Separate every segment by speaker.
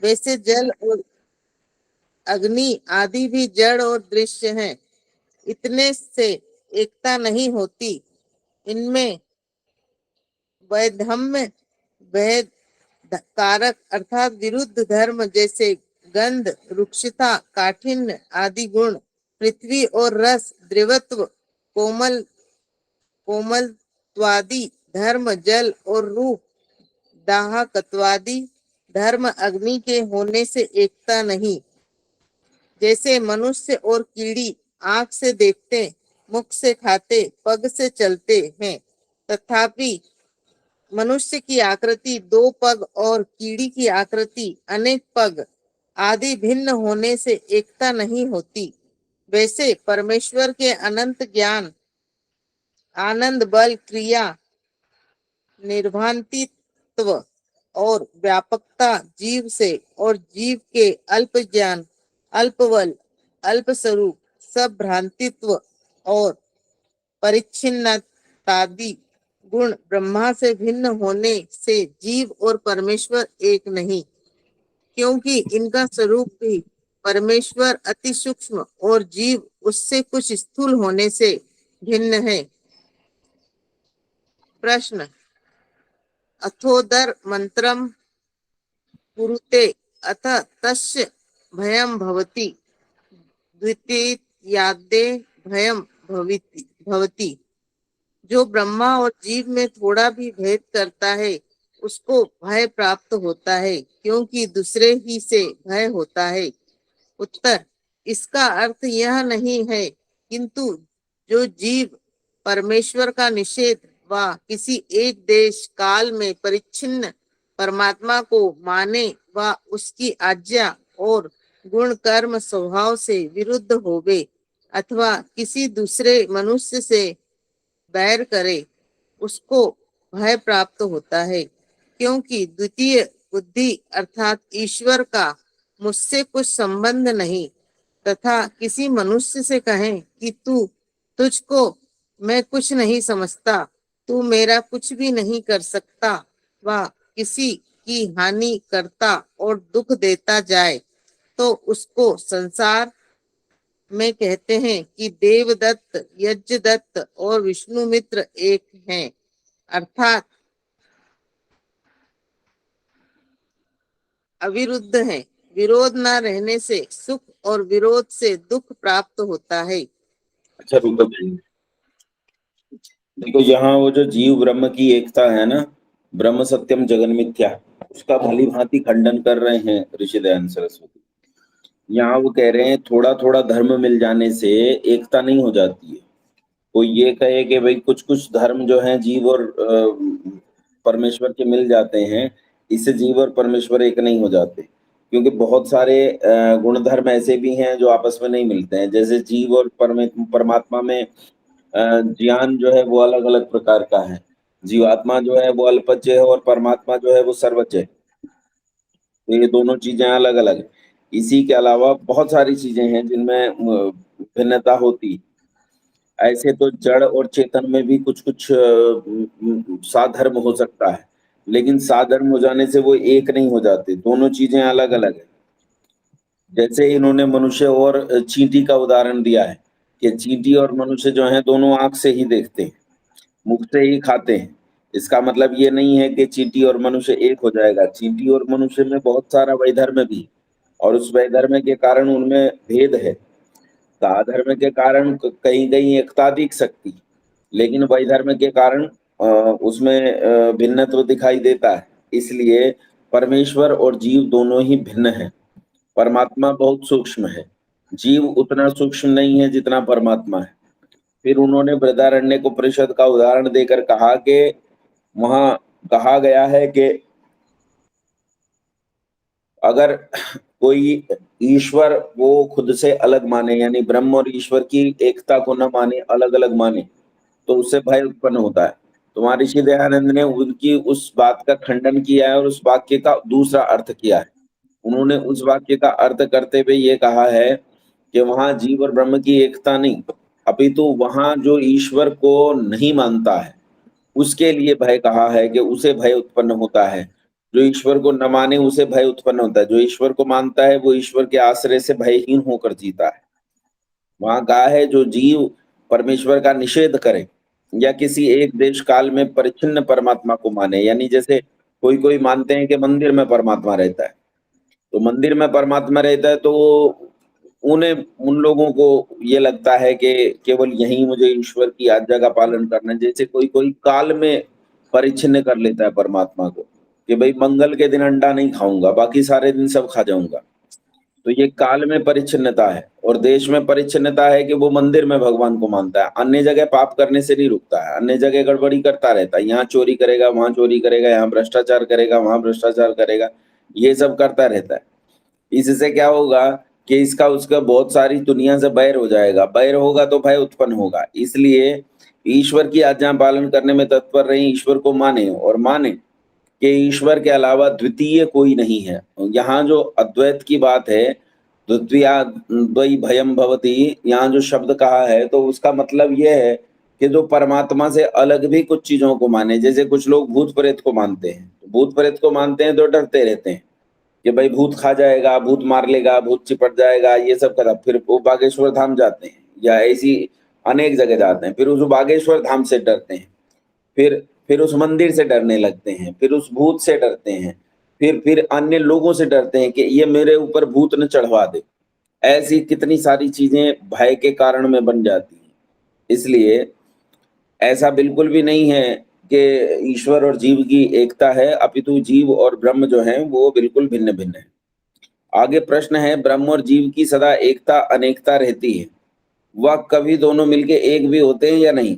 Speaker 1: वैसे जल और अग्नि आदि भी जड़ और दृश्य हैं। इतने से एकता नहीं होती। इनमें वैधम्य भेद कारक अर्थात विरुद्ध धर्म जैसे गंध, रुक्षता, काठिन्य आदि गुण, पृथ्वी और रस, द्रवत्व, कोमलत्वादि धर्म, जल और रूप, दाहकत्वादि धर्म अग्नि के होने से एकता नहीं। जैसे मनुष्य और कीड़ी आंख से देखते, मुख से खाते, पग से चलते हैं, तथापि मनुष्य की आकृति 2 पग और कीड़ी की आकृति अनेक पग आदि भिन्न होने से एकता नहीं होती। वैसे परमेश्वर के अनंत ज्ञान, आनंद, बल, क्रिया, निर्भांतित्व और व्यापकता जीव से और जीव के अल्प ज्ञान, अल्प बल, अल्प स्वरूप, सब भ्रांतित्व और परिच्छिन्नतादि गुण ब्रह्मा से भिन्न होने से जीव और परमेश्वर एक नहीं, क्योंकि इनका स्वरूप भी परमेश्वर अति सूक्ष्म और जीव उससे कुछ स्थूल होने से भिन्न है। प्रश्न, अथोदर मंत्रम कुरुते अथ तस्य भयं भवति, द्वितीयाद्ये भयं भवति। जो ब्रह्मा और जीव में थोड़ा भी भेद करता है उसको भय प्राप्त होता है, क्योंकि दूसरे ही से भय होता है। उत्तर, इसका अर्थ यह नहीं है, किंतु जो जीव परमेश्वर का निषेध व किसी एक देश काल में परिच्छिन्न परमात्मा को माने व उसकी आज्ञा और गुण कर्म स्वभाव से विरुद्ध होवे अथवा किसी दूसरे मनुष्य से बैर करे, उसको भय प्राप्त होता है, क्योंकि द्वितीय बुद्धि अर्थात ईश्वर का मुझसे कुछ संबंध नहीं, तथा किसी मनुष्य से कहें कि तुझको मैं कुछ नहीं समझता, तू मेरा कुछ भी नहीं कर सकता, व किसी की हानि करता और दुख देता जाए, तो उसको संसार में कहते हैं कि देवदत्त, यज्ञदत्त और विष्णुमित्र एक हैं, अर्थात अविरुद्ध हैं। विरोध न रहने से सुख और विरोध से दुख प्राप्त होता है।
Speaker 2: अच्छा रुको भाई, देखो यहाँ वो जो जीव ब्रह्म की एकता है ना, ब्रह्म सत्यम जगन मिथ्या, उसका भली भांति खंडन कर रहे हैं ऋषि दयानंद सरस्वती। यहाँ वो कह रहे हैं थोड़ा थोड़ा धर्म मिल जाने से एकता नहीं हो जाती है। कोई ये कहे कि भाई कुछ कुछ धर्म जो है जीव और परमेश्वर के मिल जाते हैं, इससे जीव और परमेश्वर एक नहीं हो जाते, क्योंकि बहुत सारे गुण धर्म ऐसे भी हैं जो आपस में नहीं मिलते हैं। जैसे जीव और परमात्मा में ज्ञान जो है वो अलग अलग प्रकार का है। जीवात्मा जो है वो अल्पज्य है और परमात्मा जो है वो सर्वज्ञ है। तो ये दोनों चीजें अलग अलग है। इसी के अलावा बहुत सारी चीजें हैं जिनमें भिन्नता होती है। ऐसे तो जड़ और चेतन में भी कुछ कुछ साधर्म हो सकता है, लेकिन साधर्म हो जाने से वो एक नहीं हो जाते, दोनों चीजें अलग अलग है। जैसे इन्होंने मनुष्य और चींटी का उदाहरण दिया है कि चींटी और मनुष्य जो है दोनों आंख से ही देखते हैं, मुख से ही खाते हैं। इसका मतलब ये नहीं है कि चींटी और मनुष्य एक हो जाएगा। चींटी और मनुष्य में बहुत सारा वैधर्म भी है, और उस वैधर्म के कारण उनमें भेद है। साधर्म के कारण कहीं कहीं एकता दिख सकती, लेकिन वैधर्म के कारण उसमें भिन्नत्व दिखाई देता है। इसलिए परमेश्वर और जीव दोनों ही भिन्न हैं। परमात्मा बहुत सूक्ष्म है, जीव उतना सूक्ष्म नहीं है जितना परमात्मा है। फिर उन्होंने बृहदारण्यक उपनिषद का उदाहरण देकर कहा कि वहां कहा गया है कि अगर कोई ईश्वर वो खुद से अलग माने, यानी ब्रह्म और ईश्वर की एकता को न माने, अलग अलग माने, तो उससे भय उत्पन्न होता है। तो महर्षि दयानंद ने उनकी उस बात का खंडन किया है और उस वाक्य का दूसरा अर्थ किया है। उन्होंने उस वाक्य का अर्थ करते हुए ये कहा है कि वहां जीव और ब्रह्म की एकता नहीं, अपितु वहां जो ईश्वर को नहीं मानता है उसके लिए भय कहा है कि उसे भय उत्पन्न होता है। जो ईश्वर को न माने उसे भय उत्पन्न होता है, जो ईश्वर को मानता है वो ईश्वर के आश्रय से भयहीन होकर जीता है। वहां कहा है जो जीव परमेश्वर का निषेध करे या किसी एक देश काल में परिच्छिन्न परमात्मा को माने, यानी जैसे कोई कोई मानते हैं कि मंदिर में परमात्मा रहता है, तो मंदिर में परमात्मा रहता है तो उन्हें उन लोगों को ये लगता है कि केवल यही मुझे ईश्वर की आज्ञा का पालन करना है। जैसे कोई कोई काल में परिच्छिन्न कर लेता है परमात्मा को कि भाई मंगल के दिन अंडा नहीं खाऊंगा, बाकी सारे दिन सब खा जाऊंगा। तो ये काल में परिच्छिन्नता है, और देश में परिच्छिन्नता है कि वो मंदिर में भगवान को मानता है, अन्य जगह पाप करने से नहीं रुकता है, अन्य जगह गड़बड़ी करता रहता है, यहाँ चोरी करेगा वहां चोरी करेगा, यहाँ भ्रष्टाचार करेगा वहां भ्रष्टाचार करेगा, ये सब करता रहता है। इससे क्या होगा कि इसका उसका बहुत सारी दुनिया से बैर हो जाएगा, बैर होगा तो भय उत्पन्न होगा। इसलिए ईश्वर की आज्ञा पालन करने में तत्पर रहे, ईश्वर को माने और माने कि ईश्वर के अलावा द्वितीय कोई नहीं है। यहाँ जो अद्वैत की बात है, द्वितीया द्वै भयम भवति, यहाँ जो शब्द कहा है तो उसका मतलब यह है कि जो परमात्मा से अलग भी कुछ चीजों को माने। जैसे कुछ लोग भूत प्रेत को मानते हैं, भूत प्रेत को मानते हैं तो डरते रहते हैं कि भाई भूत खा जाएगा, भूत मार लेगा, भूत चिपट जाएगा, ये सब करा। फिर वो बागेश्वर धाम जाते हैं या ऐसी अनेक जगह जाते हैं, फिर उस बागेश्वर धाम से डरते हैं, फिर उस मंदिर से डरने लगते हैं, फिर उस भूत से डरते हैं, फिर अन्य लोगों से डरते हैं कि ये मेरे ऊपर भूत न चढ़वा दे। ऐसी कितनी सारी चीजें भय के कारण में बन जाती हैं। इसलिए ऐसा बिल्कुल भी नहीं है कि ईश्वर और जीव की एकता है, अपितु जीव और ब्रह्म जो है वो बिल्कुल भिन्न भिन्न है। आगे प्रश्न है, ब्रह्म और जीव की सदा एकता अनेकता रहती है, वह कभी दोनों मिलके एक भी होते हैं या नहीं?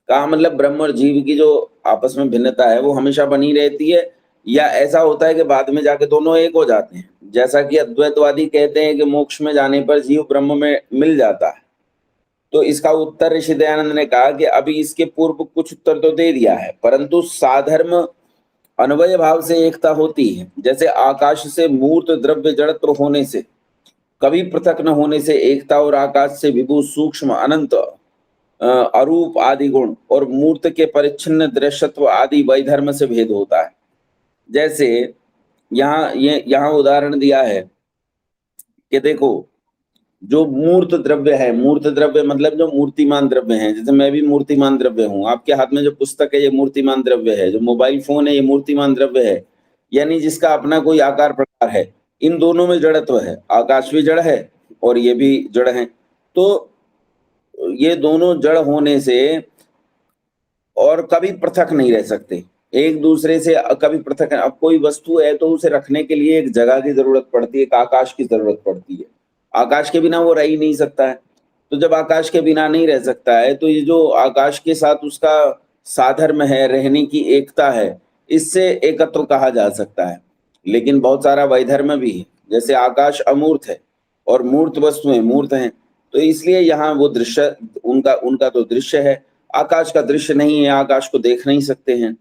Speaker 2: कहा मतलब ब्रह्म और जीव की जो आपस में भिन्नता है वो हमेशा बनी रहती है, या ऐसा होता है कि बाद में जाके दोनों एक हो जाते हैं? जैसा कि अद्वैतवादी कहते हैं कि मोक्ष में जाने पर जीव ब्रह्म में मिल जाता है। तो इसका उत्तर ऋषि दयानंद ने कहा कि अभी इसके पूर्व कुछ उत्तर तो दे दिया है, परंतु साधर्म अन्वय भाव से एकता होती है। जैसे आकाश से मूर्त द्रव्य जड़त्व होने से, कभी पृथक न होने से एकता, और आकाश से विभु सूक्ष्म अनंत अरूप आदि गुण और मूर्त के परिच्छिन्न दृश्यत्व आदि वैधर्म से भेद होता है। जैसे यहाँ उदाहरण दिया है कि देखो, जो मूर्त द्रव्य है, मूर्त द्रव्य मतलब जो मूर्तिमान द्रव्य है, जैसे मैं भी मूर्तिमान द्रव्य हूँ, आपके हाथ में जो पुस्तक है ये मूर्तिमान द्रव्य है, जो मोबाइल फोन है ये मूर्तिमान द्रव्य है, यानी जिसका अपना कोई आकार प्रकार है। इन दोनों में जड़त्व है, आकाश भी जड़ है और ये भी जड़ है। तो ये दोनों जड़ होने से और कभी पृथक नहीं रह सकते एक दूसरे से, कभी पृथक। अब कोई वस्तु है तो उसे रखने के लिए एक जगह की जरूरत पड़ती है, एक आकाश की जरूरत पड़ती है, आकाश के बिना वो रह ही नहीं सकता है। तो जब आकाश के बिना नहीं रह सकता है तो ये जो आकाश के साथ उसका साधर्म है, रहने की एकता है, इससे एकत्व कहा जा सकता है। लेकिन बहुत सारा वैधर्म भी है, जैसे आकाश अमूर्त है और मूर्त वस्तुएं मूर्त हैं, तो इसलिए यहाँ वो दृश्य उनका उनका तो दृश्य है, आकाश का दृश्य नहीं है, आकाश को देख नहीं सकते हैं,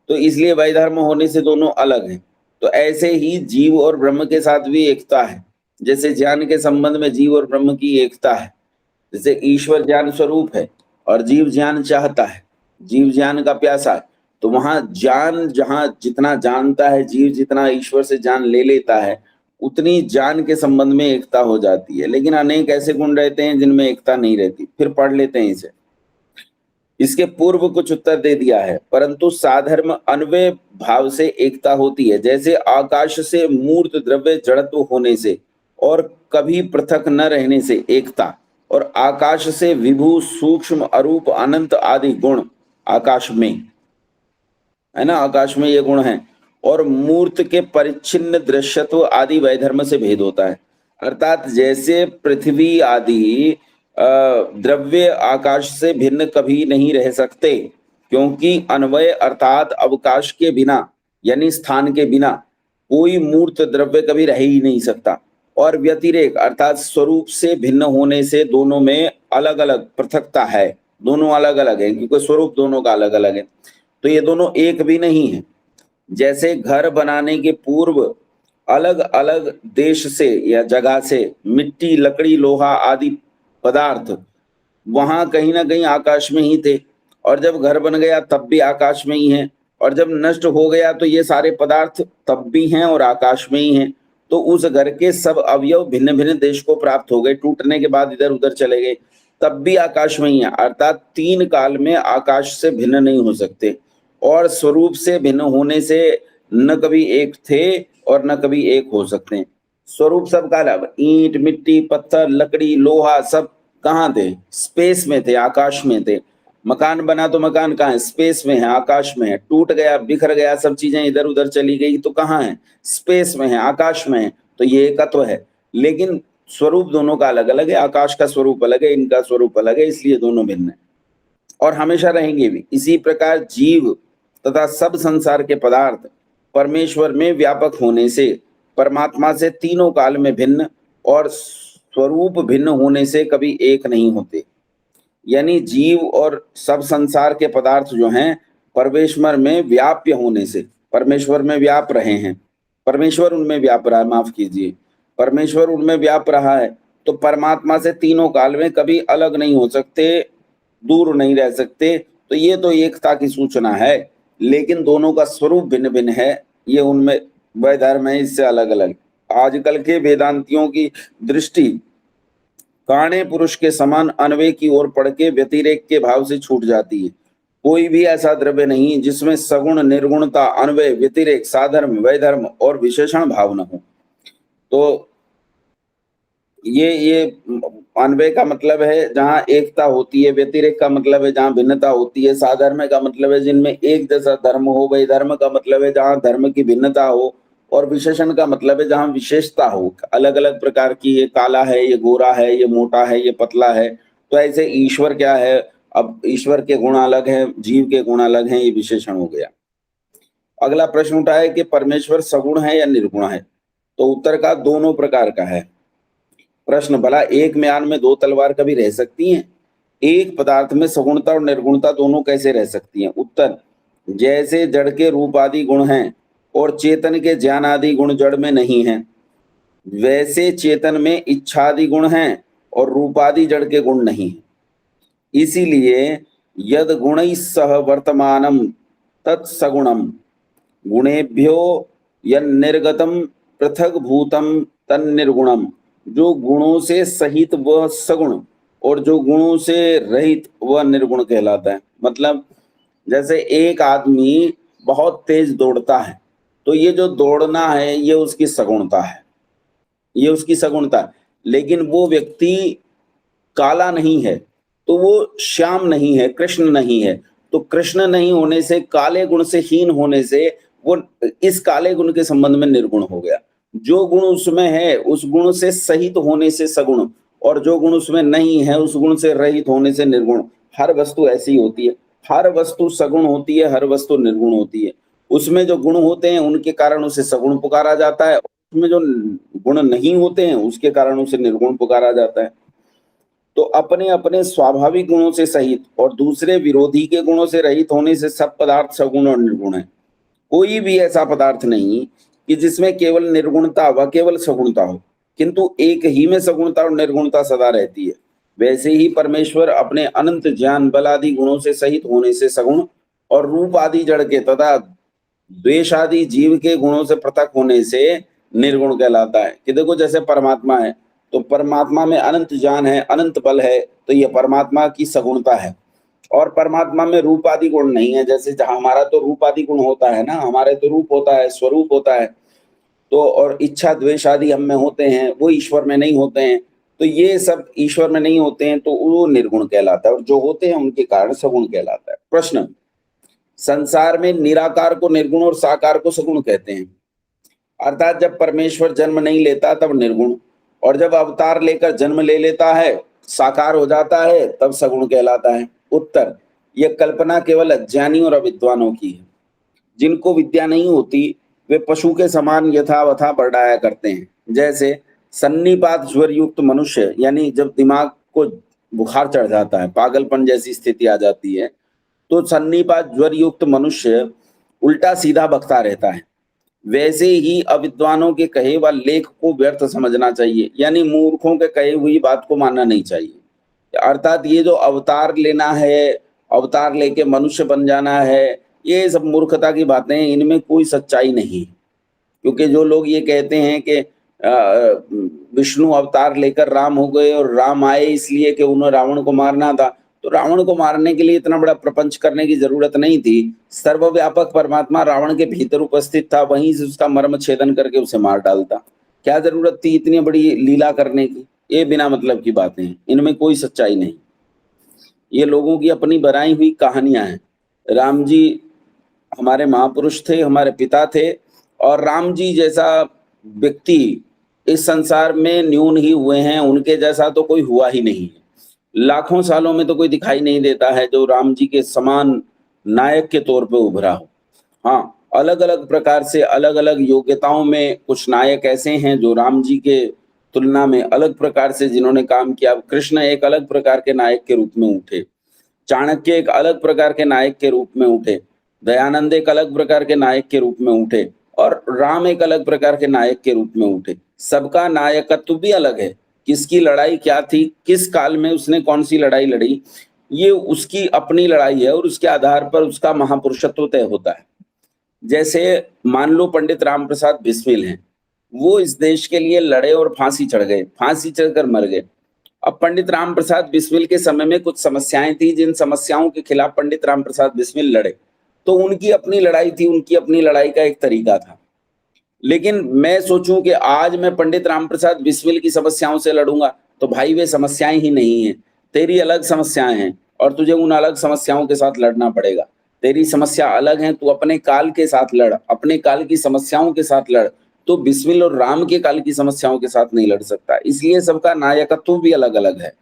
Speaker 2: तो इसलिए वैधर्म होने से दोनों अलग हैं। तो ऐसे ही जीव और ब्रह्म के साथ भी एकता है। जैसे ज्ञान के संबंध में जीव और ब्रह्म की एकता है, जैसे ईश्वर ज्ञान स्वरूप है और जीव ज्ञान चाहता है, जीव ज्ञान का प्यासा है, तो वहां ज्ञान जहां जितना जानता है जीव, जितना ईश्वर से ज्ञान ले लेता है, उतनी ज्ञान के संबंध में एकता हो जाती है। लेकिन अनेक ऐसे गुण रहते हैं जिनमें एकता नहीं रहती। फिर पढ़ लेते हैं इसे। इसके पूर्व कुछ उत्तर दे दिया है, परंतु साधर्म अन्वय भाव से एकता होती है। जैसे आकाश से मूर्त द्रव्य जड़त्व होने से और कभी पृथक न रहने से एकता, और आकाश से विभु सूक्ष्म अरूप अनंत आदि गुण आकाश में है ना, आकाश में ये गुण है, और मूर्त के परिच्छिन्न दृश्यत्व आदि वैधर्म से भेद होता है। अर्थात जैसे पृथ्वी आदि द्रव्य आकाश से भिन्न कभी नहीं रह सकते, क्योंकि अन्वय अर्थात अवकाश के बिना यानी स्थान के बिना कोई मूर्त द्रव्य कभी रह ही नहीं सकता, और व्यतिरेक अर्थात स्वरूप से भिन्न होने से दोनों में अलग अलग पृथकता है, दोनों अलग अलग है, क्योंकि स्वरूप दोनों का अलग अलग है, तो ये दोनों एक भी नहीं है। जैसे घर बनाने के पूर्व अलग अलग देश से या जगह से मिट्टी, लकड़ी, लोहा आदि पदार्थ वहां कहीं ना कहीं आकाश में ही थे, और जब घर बन गया तब भी आकाश में ही है, और जब नष्ट हो गया तो ये सारे पदार्थ तब भी हैं और आकाश में ही हैं। तो उस घर के सब अवयव भिन्न भिन्न देश को प्राप्त हो गए, टूटने के बाद इधर उधर चले गए, तब भी आकाश में ही है। अर्थात तीन काल में आकाश से भिन्न नहीं हो सकते, और स्वरूप से भिन्न होने से न कभी एक थे और न कभी एक हो सकते हैं। स्वरूप सबका अलग, ईंट मिट्टी पत्थर लकड़ी लोहा सब कहाँ थे? स्पेस में थे, आकाश में थे। मकान बना तो मकान कहाँ है? स्पेस में है, आकाश में है। टूट गया बिखर गया, सब चीजें इधर उधर चली गई तो कहाँ है? स्पेस में है, आकाश में है। तो ये एकत्व है, लेकिन स्वरूप दोनों का अलग अलग है। आकाश का स्वरूप अलग है, इनका स्वरूप अलग है, इसलिए दोनों भिन्न है और हमेशा रहेंगे भी। इसी प्रकार जीव तथा सब संसार के पदार्थ परमेश्वर में व्यापक होने से परमात्मा से तीनों काल में भिन्न और स्वरूप भिन्न होने से कभी एक नहीं होते। यानी जीव और सब संसार के पदार्थ जो हैं परमेश्वर में व्याप्य होने से परमेश्वर में व्याप रहे हैं, परमेश्वर उनमें व्याप रहा है, माफ कीजिए, परमेश्वर उनमें व्याप रहा है, तो परमात्मा से तीनों काल में कभी अलग नहीं हो सकते, दूर नहीं रह सकते। तो ये तो एकता की सूचना है, लेकिन दोनों का स्वरूप भिन्न भिन्न है। ये उनमें वह धर्म है, इससे अलग अलग। आजकल के वेदांतियों की दृष्टि काणे पुरुष के समान अन्वय की ओर पढ़ के व्यतिरेक के भाव से छूट जाती है। कोई भी ऐसा द्रव्य नहीं जिसमें सगुण निर्गुणता अन्वय व्यतिरेक साधर्म वैधर्म और विशेषण भाव न हो। तो ये अन्वय का मतलब है जहाँ एकता होती है, व्यतिरेक का मतलब है जहाँ भिन्नता होती है, साधर्म का मतलब है जिनमें एक जैसा धर्म हो, वैधर्म का मतलब है जहाँ धर्म की भिन्नता हो, और विशेषण का मतलब है जहाँ विशेषता हो, अलग अलग प्रकार की। ये काला है, ये गोरा है, ये मोटा है, ये पतला है। तो ऐसे ईश्वर क्या है? अब ईश्वर के गुण अलग हैं, जीव के गुण अलग हैं, ये विशेषण हो गया। अगला प्रश्न उठा है कि परमेश्वर सगुण है या निर्गुण है? तो उत्तर का दोनों प्रकार का है। प्रश्न, भला एक म्यान में दो तलवार कभी रह सकती हैं? एक पदार्थ में सगुणता और निर्गुणता दोनों कैसे रह सकती हैं? उत्तर, जैसे जड़ के रूप आदि गुण हैं और चेतन के ज्ञान आदि गुण जड़ में नहीं हैं, वैसे चेतन में इच्छादि गुण हैं और रूपादि जड़ के गुण नहीं हैं। इसीलिए यद गुणैः सह वर्तमानम तत्सगुणम गुणेभ्यो यन्निर्गतम पृथक भूतम तन्निर्गुणम। जो गुणों से सहित वह सगुण और जो गुणों से रहित वह निर्गुण कहलाता है। मतलब जैसे एक आदमी बहुत तेज दौड़ता है, तो ये जो दौड़ना है ये उसकी सगुणता है, ये उसकी सगुणता है। लेकिन वो व्यक्ति काला नहीं है, तो वो श्याम नहीं है, कृष्ण नहीं है। तो कृष्ण नहीं होने से, काले गुण से हीन होने से वो इस काले गुण के संबंध में निर्गुण हो गया। जो गुण उसमें है उस गुण से सहित होने से सगुण, और जो गुण उसमें नहीं है उस गुण से रहित होने से निर्गुण। हर वस्तु ऐसी होती है, हर वस्तु सगुण होती है, हर वस्तु निर्गुण होती है। उसमें जो गुण होते हैं उनके कारण उसे सगुण पुकारा जाता है, उसमें जो गुण नहीं होते हैं उसके कारण उसे निर्गुण पुकारा जाता है। तो अपने अपने स्वाभाविक गुणों से सहित और दूसरे विरोधी के गुणों से रहित होने से सब पदार्थ सगुण और निर्गुण है। कोई भी ऐसा पदार्थ नहीं कि जिसमें केवल निर्गुणता व केवल सगुणता हो, किंतु एक ही में सगुणता और निर्गुणता सदा रहती है। वैसे ही परमेश्वर अपने अनंत ज्ञान बल आदि गुणों से सहित होने से सगुण और रूप आदि जड़ के तथा द्वेष आदि जीव के गुणों से पृथक होने से निर्गुण कहलाता है। कि देखो जैसे परमात्मा है, तो परमात्मा में अनंत ज्ञान है, अनंत बल है, तो यह परमात्मा की सगुणता है। और परमात्मा में रूप आदि गुण नहीं है, जैसे जहां हमारा तो रूप आदि गुण होता है ना, हमारे तो रूप होता है, स्वरूप होता है। तो और इच्छा द्वेष आदि हम में होते हैं, वो ईश्वर में नहीं होते हैं। तो ये सब ईश्वर में नहीं होते हैं, तो वो निर्गुण कहलाता है, और जो होते हैं उनके कारण सगुण कहलाता है। प्रश्न, संसार में निराकार को निर्गुण और साकार को सगुण कहते हैं। अर्थात जब परमेश्वर जन्म नहीं लेता तब निर्गुण, और जब अवतार लेकर जन्म ले लेता है, साकार हो जाता है, तब सगुण कहलाता है। उत्तर, यह कल्पना केवल अज्ञानी और अविद्वानों की है। जिनको विद्या नहीं होती वे पशु के समान यथावथा बर्दाया करते हैं। जैसे सन्निपात ज्वर युक्त मनुष्य, यानी जब दिमाग को बुखार चढ़ जाता है, पागलपन जैसी स्थिति आ जाती है, तो सन्निपात ज्वर युक्त मनुष्य उल्टा सीधा बकता रहता है। वैसे ही अविद्वानों के कहे व लेख को व्यर्थ समझना चाहिए, यानी मूर्खों के कहे हुई बात को मानना नहीं चाहिए। अर्थात ये जो अवतार लेना है, अवतार लेके मनुष्य बन जाना है, ये सब मूर्खता की बातें हैं, इनमें कोई सच्चाई नहीं है। क्योंकि जो लोग ये कहते हैं कि विष्णु अवतार लेकर राम हो गए और राम आए इसलिए कि उन्हें रावण को मारना था, तो रावण को मारने के लिए इतना बड़ा प्रपंच करने की जरूरत नहीं थी। सर्वव्यापक परमात्मा रावण के भीतर उपस्थित था, वहीं से उसका मर्म छेदन करके उसे मार डालता। क्या जरूरत थी इतनी बड़ी लीला करने की? ये बिना मतलब की बातें हैं, इनमें कोई सच्चाई नहीं। ये लोगों की अपनी बनाई हुई कहानियां हैं। राम जी हमारे महापुरुष थे, हमारे पिता थे, और राम जी जैसा व्यक्ति इस संसार में न्यून ही हुए हैं, उनके जैसा तो कोई हुआ ही नहीं है। लाखों सालों में तो कोई दिखाई नहीं देता है जो राम जी के समान नायक के तौर पे उभरा हो। हाँ, अलग अलग प्रकार से अलग अलग योग्यताओं में कुछ नायक ऐसे हैं जो राम जी के तुलना में अलग प्रकार से जिन्होंने काम किया। कृष्ण एक अलग प्रकार के नायक के रूप में उठे, चाणक्य एक अलग प्रकार के नायक के रूप में उठे, दयानंद एक अलग प्रकार के नायक के रूप में उठे, और राम एक अलग प्रकार के नायक के रूप में उठे। सबका नायकत्व भी अलग है। किसकी लड़ाई क्या थी, किस काल में उसने कौन सी लड़ाई लड़ी, ये उसकी अपनी लड़ाई है और उसके आधार पर उसका महापुरुषत्व तय होता है। जैसे मान लो पंडित राम प्रसाद बिस्मिल हैं, वो इस देश के लिए लड़े और फांसी चढ़ गए, फांसी चढ़कर मर गए। अब पंडित राम प्रसाद बिस्मिल के समय में कुछ समस्याएं थी, जिन समस्याओं के खिलाफ पंडित राम प्रसाद बिस्मिल लड़े, तो उनकी अपनी लड़ाई थी, उनकी अपनी लड़ाई का एक तरीका था। लेकिन मैं सोचूं कि आज मैं पंडित राम प्रसाद बिस्मिल की समस्याओं से लड़ूंगा, तो भाई वे समस्याएं ही नहीं है, तेरी अलग समस्याएं हैं और तुझे उन अलग समस्याओं के साथ लड़ना पड़ेगा। तेरी समस्या अलग है, तू अपने काल के साथ लड़, अपने काल की समस्याओं के साथ लड़। तो बिस्मिल और राम के काल की समस्याओं के साथ नहीं लड़ सकता, इसलिए सबका नायकत्व भी अलग अलग है।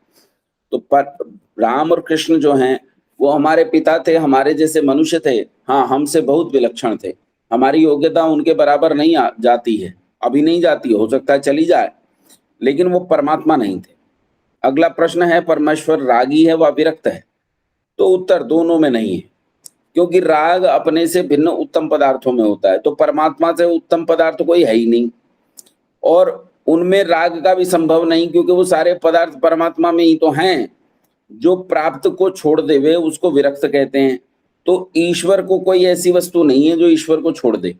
Speaker 2: तो राम और कृष्ण जो हैं वो हमारे पिता थे, हमारे जैसे मनुष्य थे। हाँ, हमसे बहुत विलक्षण थे, हमारी योग्यता उनके बराबर नहीं जाती है, अभी नहीं जाती, हो सकता है चली जाए, लेकिन वो परमात्मा नहीं थे। अगला प्रश्न है, परमेश्वर रागी है व विरक्त है? तो उत्तर दोनों में नहीं है, क्योंकि राग अपने से भिन्न उत्तम पदार्थों में होता है, तो परमात्मा से उत्तम पदार्थ कोई है ही नहीं, और उनमें राग का भी संभव नहीं, क्योंकि वो सारे पदार्थ परमात्मा में ही तो हैं। जो प्राप्त को छोड़ देवे उसको विरक्त कहते हैं। तो ईश्वर को कोई ऐसी वस्तु नहीं है जो ईश्वर को छोड़ दे,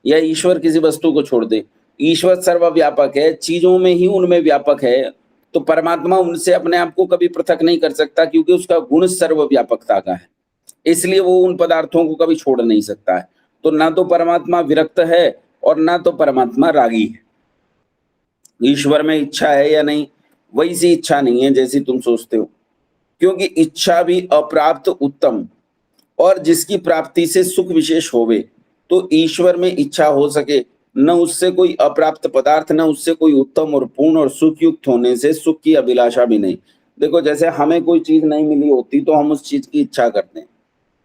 Speaker 2: या ईश्वर किसी वस्तु को छोड़ दे। ईश्वर सर्वव्यापक है, चीजों में ही उनमें व्यापक है, तो परमात्मा उनसे अपने आप को कभी पृथक नहीं कर सकता, क्योंकि उसका गुण सर्वव्यापकता का है, इसलिए वो उन पदार्थों को कभी छोड़ नहीं सकता है। तो ना तो परमात्मा विरक्त है और ना तो परमात्मा रागी है। ईश्वर में इच्छा है या नहीं, वैसी इच्छा नहीं है जैसी तुम सोचते हो, क्योंकि इच्छा भी अप्राप्त उत्तम, और जिसकी प्राप्ति से सुख विशेष होवे, तो ईश्वर में इच्छा हो सके, न उससे कोई अप्राप्त पदार्थ, न उससे कोई उत्तम और पूर्ण और सुख युक्त होने से सुख की अभिलाषा भी नहीं। देखो, जैसे हमें कोई चीज नहीं मिली होती तो हम उस चीज की इच्छा करते हैं।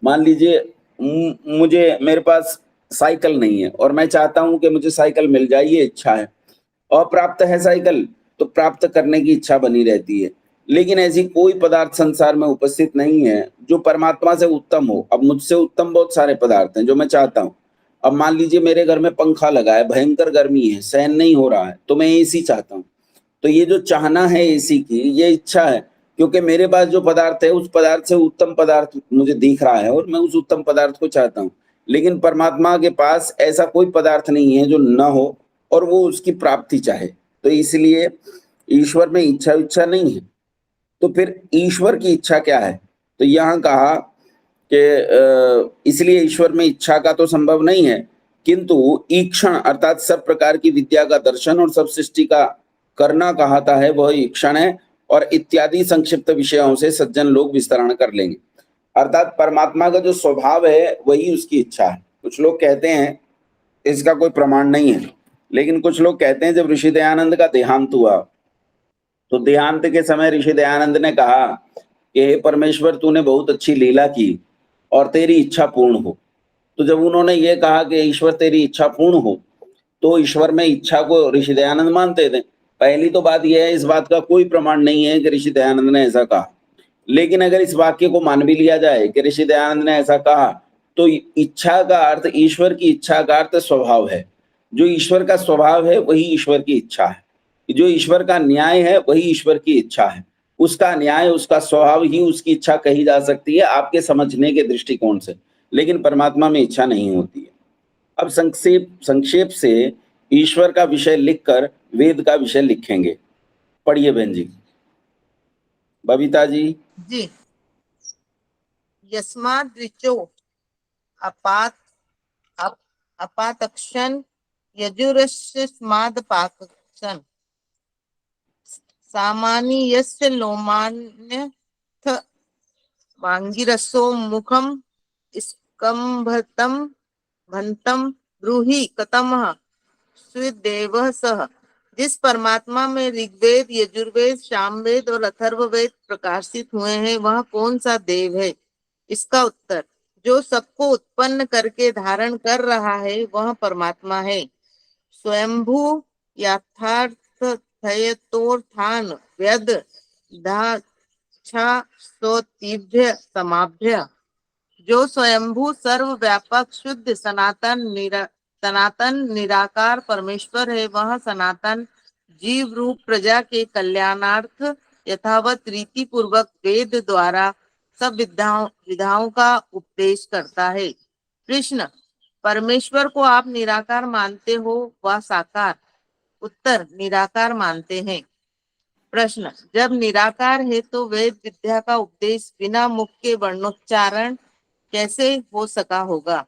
Speaker 2: मान लीजिए मुझे, मेरे पास साइकिल नहीं है और मैं चाहता हूं कि मुझे साइकिल मिल जाए, ये इच्छा है। अप्राप्त है साइकिल, तो प्राप्त करने की इच्छा बनी रहती है। लेकिन ऐसी कोई पदार्थ संसार में उपस्थित नहीं है जो परमात्मा से उत्तम हो। अब मुझसे उत्तम बहुत सारे पदार्थ हैं जो मैं चाहता हूँ। अब मान लीजिए मेरे घर में पंखा लगा है, भयंकर गर्मी है, सहन नहीं हो रहा है, तो मैं एसी चाहता हूँ। तो ये जो चाहना है एसी की, ये इच्छा है, क्योंकि मेरे पास जो पदार्थ है उस पदार्थ से उत्तम पदार्थ मुझे दिख रहा है और मैं उस उत्तम पदार्थ को चाहता हूँ। लेकिन परमात्मा के पास ऐसा कोई पदार्थ नहीं है जो न हो और वो उसकी प्राप्ति चाहे, तो इसलिए ईश्वर में इच्छा नहीं है। तो फिर ईश्वर की इच्छा क्या है? तो यहाँ कहा कि इसलिए ईश्वर में इच्छा का तो संभव नहीं है, किंतु ईक्षण अर्थात सब प्रकार की विद्या का दर्शन और सब सृष्टि का करना कहता है, वह ईक्षण है, और इत्यादि संक्षिप्त विषयों से सज्जन लोग विस्तरण कर लेंगे। अर्थात परमात्मा का जो स्वभाव है वही उसकी इच्छा है। कुछ लोग कहते हैं, इसका कोई प्रमाण नहीं है, लेकिन कुछ लोग कहते हैं जब ऋषि दयानंद का देहांत हुआ तो देहांत के समय ऋषि दयानंद ने कहा कि हे परमेश्वर, तूने बहुत अच्छी लीला की और तेरी इच्छा पूर्ण हो। तो जब उन्होंने ये कहा कि ईश्वर तेरी इच्छा पूर्ण हो, तो ईश्वर में इच्छा को ऋषि दयानंद मानते थे। पहली तो बात यह है, इस बात का कोई प्रमाण नहीं है कि ऋषि दयानंद ने ऐसा कहा। लेकिन अगर इस वाक्य को मान भी लिया जाए कि ऋषि दयानंद ने ऐसा कहा, तो इच्छा का अर्थ, ईश्वर की इच्छा का अर्थ स्वभाव है। जो ईश्वर का स्वभाव है वही ईश्वर की इच्छा है। जो ईश्वर का न्याय है वही ईश्वर की इच्छा है। उसका न्याय, उसका स्वभाव ही उसकी इच्छा कही जा सकती है आपके समझने के दृष्टिकोण से। लेकिन परमात्मा में इच्छा नहीं होती है। अब संक्षेप से ईश्वर का विषय लिखकर वेद का विषय लिखेंगे। पढ़िए बहन जी। बबीता जी।
Speaker 1: जी। यस्माद् ऋचो अपात अप, अपातक्षण यजुरस्माद् पाकक्षण सामानि यस्य लोमान्यथ वांगिरसो मुखम स्कंभतम भंतम ब्रूहि कतमः स्विदेवः सह। जिस परमात्मा में ऋग्वेद, यजुर्वेद, सामवेद और अथर्ववेद प्रकाशित हुए हैं, वह कौन सा देव है? इसका उत्तर, जो सबको उत्पन्न करके धारण कर रहा है वह परमात्मा है। स्वयंभू यथार्थयतोत्थान व्यद दाक्षा स्तोतिभ्य समाभ्य। जो स्वयंभू सर्वव्यापक शुद्ध सनातन निराकार परमेश्वर है, वह सनातन जीव रूप प्रजा के कल्याणार्थ यथावत रीति पूर्वक वेद द्वारा सब विधाओं का उपदेश करता है। कृष्ण, परमेश्वर को आप निराकार मानते हो व साकार? उत्तर, निराकार मानते हैं। प्रश्न, जब निराकार है तो वेद विद्या का उपदेश बिना मुख के वर्णोच्चारण कैसे हो सका होगा?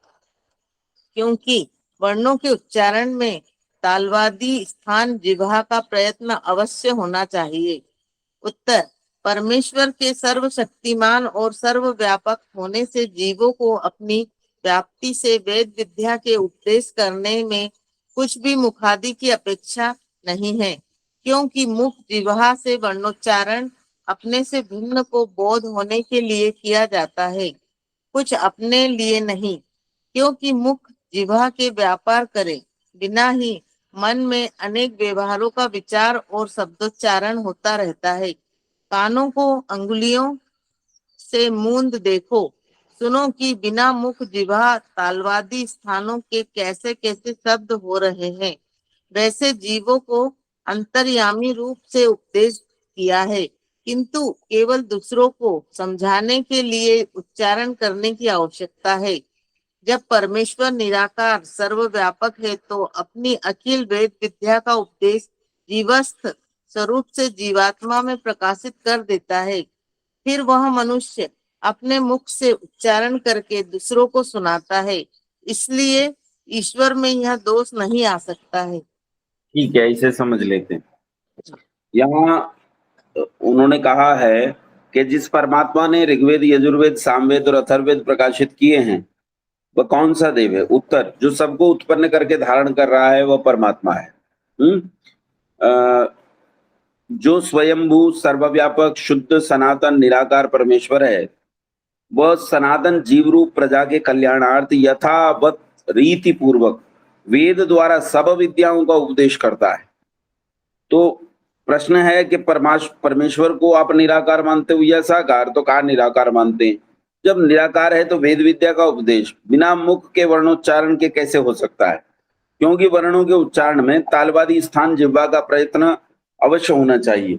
Speaker 1: क्योंकि वर्णों के उच्चारण में तालवादी स्थान जिह्वा का प्रयत्न अवश्य होना चाहिए। उत्तर, परमेश्वर के सर्वशक्तिमान और सर्वव्यापक होने से जीवों को अपनी व्याप्ति से वेद विद्या के उपदेश करने में कुछ भी मुखादि की अपेक्षा नहीं है, क्योंकि मुख जिह्वा से वर्णोच्चारण अपने से भिन्न को बोध होने के लिए किया जाता है, कुछ अपने लिए नहीं। क्योंकि मुख जिह्वा के व्यापार करे बिना ही मन में अनेक व्यवहारों का विचार और शब्दोच्चारण होता रहता है। कानों को अंगुलियों से मूंद देखो, सुनो कि बिना मुख जिह्वा तालवादी स्थानों के कैसे कैसे शब्द हो रहे हैं। वैसे जीवों को अंतर्यामी रूप से उपदेश किया है, किंतु केवल दूसरों को समझाने के लिए उच्चारण करने की आवश्यकता है। जब परमेश्वर निराकार सर्वव्यापक है तो अपनी अखिल वेद विद्या का उपदेश जीवस्थ स्वरूप से जीवात्मा में प्रकाशित कर देता है। फिर वह मनुष्य अपने मुख से उच्चारण करके दूसरों को सुनाता है। इसलिए ईश्वर में यह दोष नहीं आ सकता है।
Speaker 2: ठीक है, इसे समझ लेते हैं। यहाँ उन्होंने कहा है कि जिस परमात्मा ने ऋग्वेद, यजुर्वेद, सामवेद और अथर्ववेद प्रकाशित किए हैं वह कौन सा देव है? उत्तर, जो सबको उत्पन्न करके धारण कर रहा है वह परमात्मा है। जो स्वयंभू सर्वव्यापक शुद्ध सनातन निराकार परमेश्वर है, वह सनातन जीव रूप प्रजा के कल्याणार्थ यथावत रीति पूर्वक वेद द्वारा सब विद्याओं का उपदेश करता है। तो प्रश्न है कि परमेश्वर को आप निराकार मानते हो या साकार? तो कहा निराकार मानते हैं। जब निराकार है तो वेद विद्या का उपदेश बिना मुख के वर्णोच्चारण के कैसे हो सकता है? क्योंकि वर्णों के उच्चारण में तालवादी स्थान जिह्वा का प्रयत्न अवश्य होना चाहिए।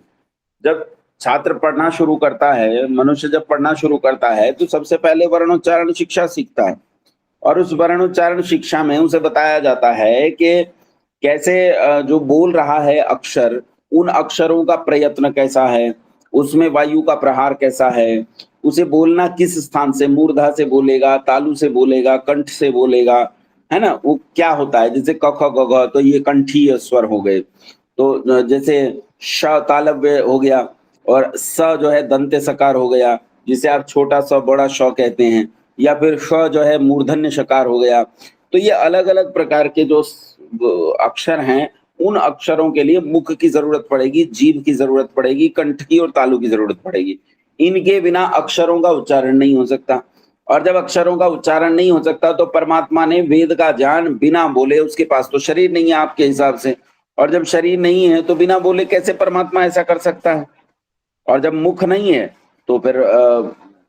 Speaker 2: जब छात्र पढ़ना शुरू करता है, मनुष्य जब पढ़ना शुरू करता है तो सबसे पहले वर्णोच्चारण शिक्षा सीखता है, और उस वर्णोच्चारण शिक्षा में उसे बताया जाता है कि कैसे जो बोल रहा है अक्षर, उन अक्षरों का प्रयत्न कैसा है, उसमें वायु का प्रहार कैसा है, उसे बोलना किस स्थान से, मूर्धा से बोलेगा, तालु से बोलेगा, कंठ से बोलेगा, है ना? वो क्या होता है, जैसे क ख ग घ तो ये कंठीय स्वर हो गए, तो जैसे श तालव्य हो गया, और स जो है दंत्य सकार हो गया, जिसे आप छोटा स बड़ा श कहते हैं, या फिर श जो है मूर्धन्य शकार हो गया। तो ये अलग अलग प्रकार के जो अक्षर हैं, उन अक्षरों के लिए मुख की जरूरत पड़ेगी, जीभ की जरूरत पड़ेगी, कंठ की और तालु की जरूरत पड़ेगी। इनके बिना अक्षरों का उच्चारण नहीं हो सकता, और जब अक्षरों का उच्चारण नहीं हो सकता तो परमात्मा ने वेद का ज्ञान बिना बोले, उसके पास तो शरीर नहीं है आपके हिसाब से, और जब शरीर नहीं है तो बिना बोले कैसे परमात्मा ऐसा कर सकता है? और जब मुख नहीं है तो फिर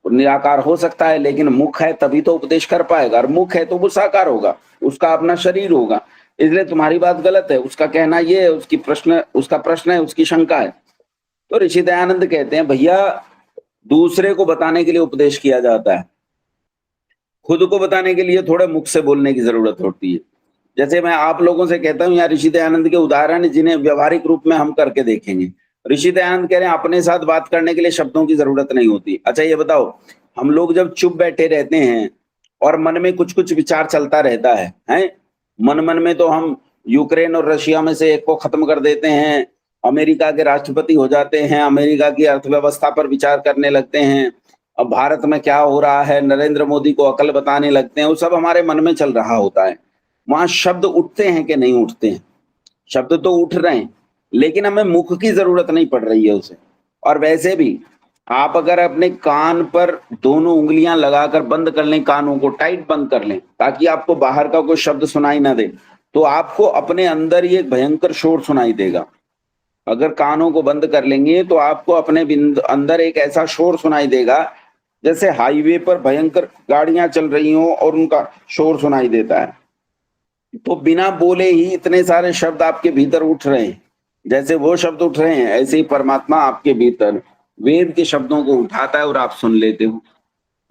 Speaker 2: निराकार हो सकता है, लेकिन मुख है तभी तो उपदेश कर पाएगा, और मुख है तो वो साकार होगा, उसका अपना शरीर होगा। इसलिए तुम्हारी बात गलत है, उसका कहना ये है, उसका प्रश्न है, उसकी शंका है। तो ऋषि दयानंद कहते हैं, भैया दूसरे को बताने के लिए उपदेश किया जाता है, खुद को बताने के लिए थोड़े मुख से बोलने की जरूरत होती है। जैसे मैं आप लोगों से कहता हूँ, यहाँ ऋषि दयानंद के उदाहरण जिन्हें व्यवहारिक रूप में हम करके देखेंगे। ऋषि दयानंद कह रहे हैं अपने साथ बात करने के लिए शब्दों की जरूरत नहीं होती। अच्छा ये बताओ, हम लोग जब चुप बैठे रहते हैं और मन में कुछ कुछ विचार चलता रहता है, हैं? मन मन में तो हम यूक्रेन और रशिया में से एक को खत्म कर देते हैं, अमेरिका के राष्ट्रपति हो जाते हैं, अमेरिका की अर्थव्यवस्था पर विचार करने लगते हैं, अब भारत में क्या हो रहा है, नरेंद्र मोदी को अकल बताने लगते हैं। वो सब हमारे मन में चल रहा होता है। वहां शब्द उठते हैं कि नहीं उठते हैं? शब्द तो उठ रहे हैं, लेकिन हमें मुख की जरूरत नहीं पड़ रही है उसे। और वैसे भी आप अगर अपने कान पर दोनों उंगलियां लगाकर बंद कर लें, कानों को टाइट बंद कर लें ताकि आपको बाहर का कोई शब्द सुनाई ना दे, तो आपको अपने अंदर ही एक भयंकर शोर सुनाई देगा। अगर कानों को बंद कर लेंगे तो आपको अपने अंदर एक ऐसा शोर सुनाई देगा जैसे हाईवे पर भयंकर गाड़ियां चल रही हों और उनका शोर सुनाई देता है। तो बिना बोले ही इतने सारे शब्द आपके भीतर उठ रहे हैं। जैसे वो शब्द उठ रहे हैं, ऐसे ही परमात्मा आपके भीतर वेद के शब्दों को उठाता है और आप सुन लेते हो।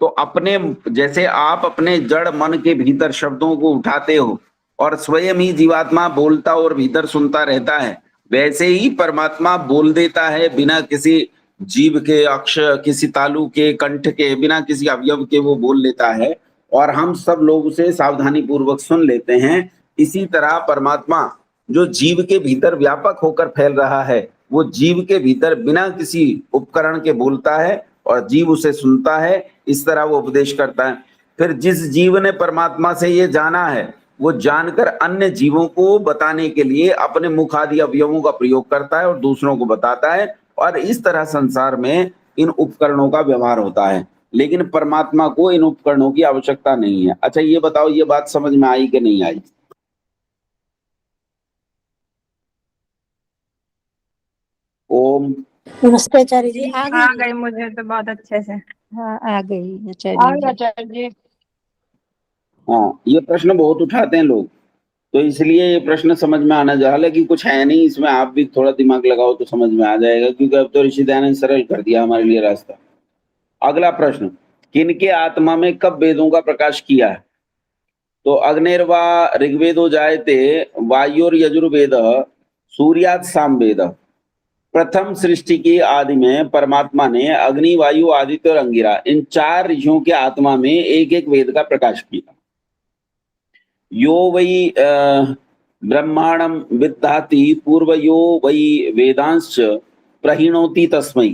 Speaker 2: तो अपने जैसे आप अपने जड़ मन के भीतर शब्दों को उठाते हो और स्वयं ही जीवात्मा बोलता और भीतर सुनता रहता है, वैसे ही परमात्मा बोल देता है बिना किसी जीव के, अक्षर, किसी तालु के, कंठ के, बिना किसी अवयव के वो बोल लेता है और हम सब लोग उसे सावधानी पूर्वक सुन लेते हैं। इसी तरह परमात्मा जो जीव के भीतर व्यापक होकर फैल रहा है, वो जीव के भीतर बिना किसी उपकरण के बोलता है और जीव उसे सुनता है। इस तरह वो उपदेश करता है। फिर जिस जीव ने परमात्मा से ये जाना है, वो जानकर अन्य जीवों को बताने के लिए अपने मुख आदि अवयवों का प्रयोग करता है और दूसरों को बताता है। और इस तरह संसार में इन उपकरणों का व्यवहार होता है, लेकिन परमात्मा को इन उपकरणों की आवश्यकता नहीं है। अच्छा ये बताओ, ये बात समझ में आई कि नहीं आई? ओम।
Speaker 3: नमस्ते आचार्य जी। आ
Speaker 4: आ
Speaker 3: गई।
Speaker 4: गई मुझे तो बहुत अच्छे से।
Speaker 3: हाँ आ गई
Speaker 4: आ
Speaker 3: आचार्य
Speaker 4: गई
Speaker 3: जी।
Speaker 4: आचार्य जी।
Speaker 2: हाँ, ये प्रश्न बहुत उठाते हैं लोग, तो इसलिए ये प्रश्न समझ में आना चाहिए। हालांकि कुछ है नहीं इसमें, आप भी थोड़ा दिमाग लगाओ तो समझ में आ जाएगा, क्योंकि अब तो ऋषि दयानंद सरल कर दिया हमारे लिए रास्ता। अगला प्रश्न, किनके आत्मा में कब वेदों का प्रकाश किया है? तो अग्निर्वा ऋग्वेदो जायते वायुर यजुर्वेद सूर्यात सामवेद। प्रथम सृष्टि की आदि में परमात्मा ने अग्नि, वायु, आदित्य और अंगिरा, इन चार ऋषियों के आत्मा में एक एक वेद का प्रकाश किया। यो वै ब्रह्मांडम विद्धाति पूर्व यो वै वेदांश प्रहिणोति तस्मै।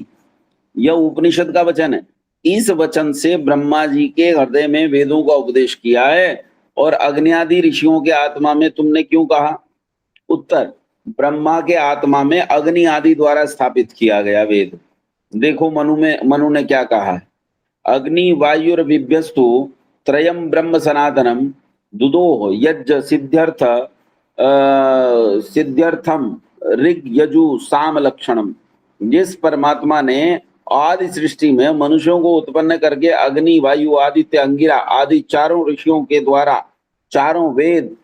Speaker 2: यह उपनिषद का वचन है। इस वचन से ब्रह्मा जी के हृदय में वेदों का उपदेश किया है। और अग्नि आदि ऋषियों के आत्मा में तुमने क्यों कहा? उत्तर, ब्रह्मा के आत्मा में अग्नि आदि द्वारा स्थापित किया गया वेद। देखो मनु ने क्या कहा है, अग्नि वायुर विभ्यस्तु त्रयम ब्रह्म सनातनम दुदोह यज्ञ सिद्ध्यर्थम ऋग यजु साम लक्षणम। जिस परमात्मा ने आदि सृष्टि में मनुष्यों को उत्पन्न करके अग्नि, वायु, आदित्य, अंगिरा आदि चारों ऋषियों के द्वारा चारों वेद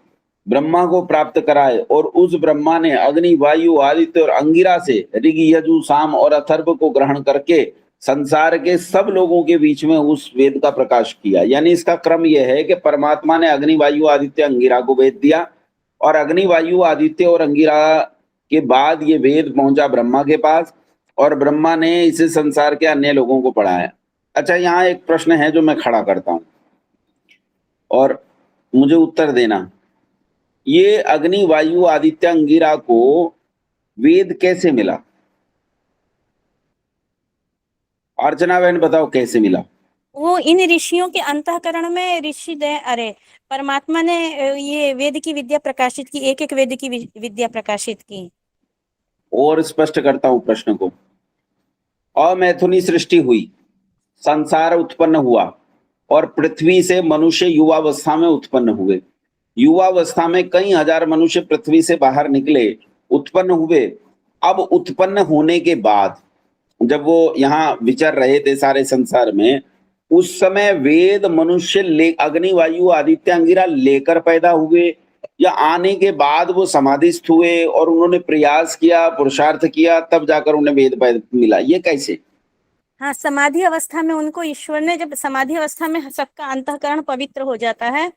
Speaker 2: ब्रह्मा को प्राप्त कराए, और उस ब्रह्मा ने अग्नि, वायु, आदित्य और अंगिरा से ऋग, यजु, साम और अथर्व को ग्रहण करके संसार के सब लोगों के बीच में उस वेद का प्रकाश किया। यानी इसका क्रम यह है कि परमात्मा ने अग्नि, वायु, आदित्य, अंगिरा को वेद दिया, और अग्नि, वायु, आदित्य और अंगिरा के बाद ये वेद पहुंचा ब्रह्मा के पास, और ब्रह्मा ने इसे संसार के अन्य लोगों को पढ़ाया। अच्छा, यहाँ एक प्रश्न है जो मैं खड़ा करता हूं और मुझे उत्तर देना। ये अग्नि, वायु, आदित्य, अंगिरा को वेद कैसे मिला? अर्चना बहन बताओ कैसे मिला?
Speaker 3: वो इन ऋषियों के अंतःकरण में परमात्मा ने ये वेद की विद्या प्रकाशित की, एक एक वेद की विद्या प्रकाशित की।
Speaker 2: और स्पष्ट करता हूं प्रश्न को। अमैथुनी सृष्टि हुई, संसार उत्पन्न हुआ, और पृथ्वी से मनुष्य युवावस्था में उत्पन्न हुए। युवावस्था में कई हजार मनुष्य पृथ्वी से बाहर निकले, उत्पन्न हुए। अब उत्पन्न होने के बाद जब वो यहाँ विचर रहे थे सारे संसार में, उस समय वेद मनुष्य अग्नि, वायु, आदित्य, अंगिरा लेकर पैदा हुए, या आने के बाद वो समाधिस्थ हुए और उन्होंने प्रयास किया, पुरुषार्थ किया, तब जाकर उन्हें वेद मिला? ये कैसे?
Speaker 3: हाँ, समाधि अवस्था में उनको ईश्वर ने, जब समाधि अवस्था में सबका अंतःकरण पवित्र हो जाता है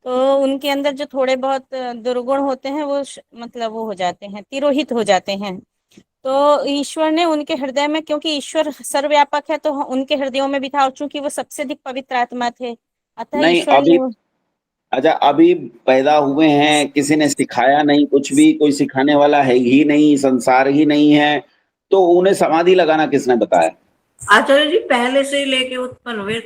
Speaker 3: तो उनके अंदर जो थोड़े बहुत दुर्गुण होते हैं वो मतलब वो हो जाते हैं, तिरोहित हो जाते हैं। तो ईश्वर ने उनके हृदय में, क्योंकि ईश्वर सर्वव्यापक है तो उनके हृदयों में भी था, और चूंकि वो सबसे अधिक पवित्र आत्मा थे, अतः
Speaker 2: नहीं
Speaker 3: ईश्वर
Speaker 2: अभी,
Speaker 3: ने।
Speaker 2: अच्छा अभी पैदा हुए हैं, किसी ने सिखाया नहीं, कुछ भी कोई सिखाने वाला है ही नहीं, संसार ही नहीं है, तो उन्हें समाधि लगाना किसने बताया?
Speaker 5: आचार्य जी पहले से ही लेके उत्पन्न हुए,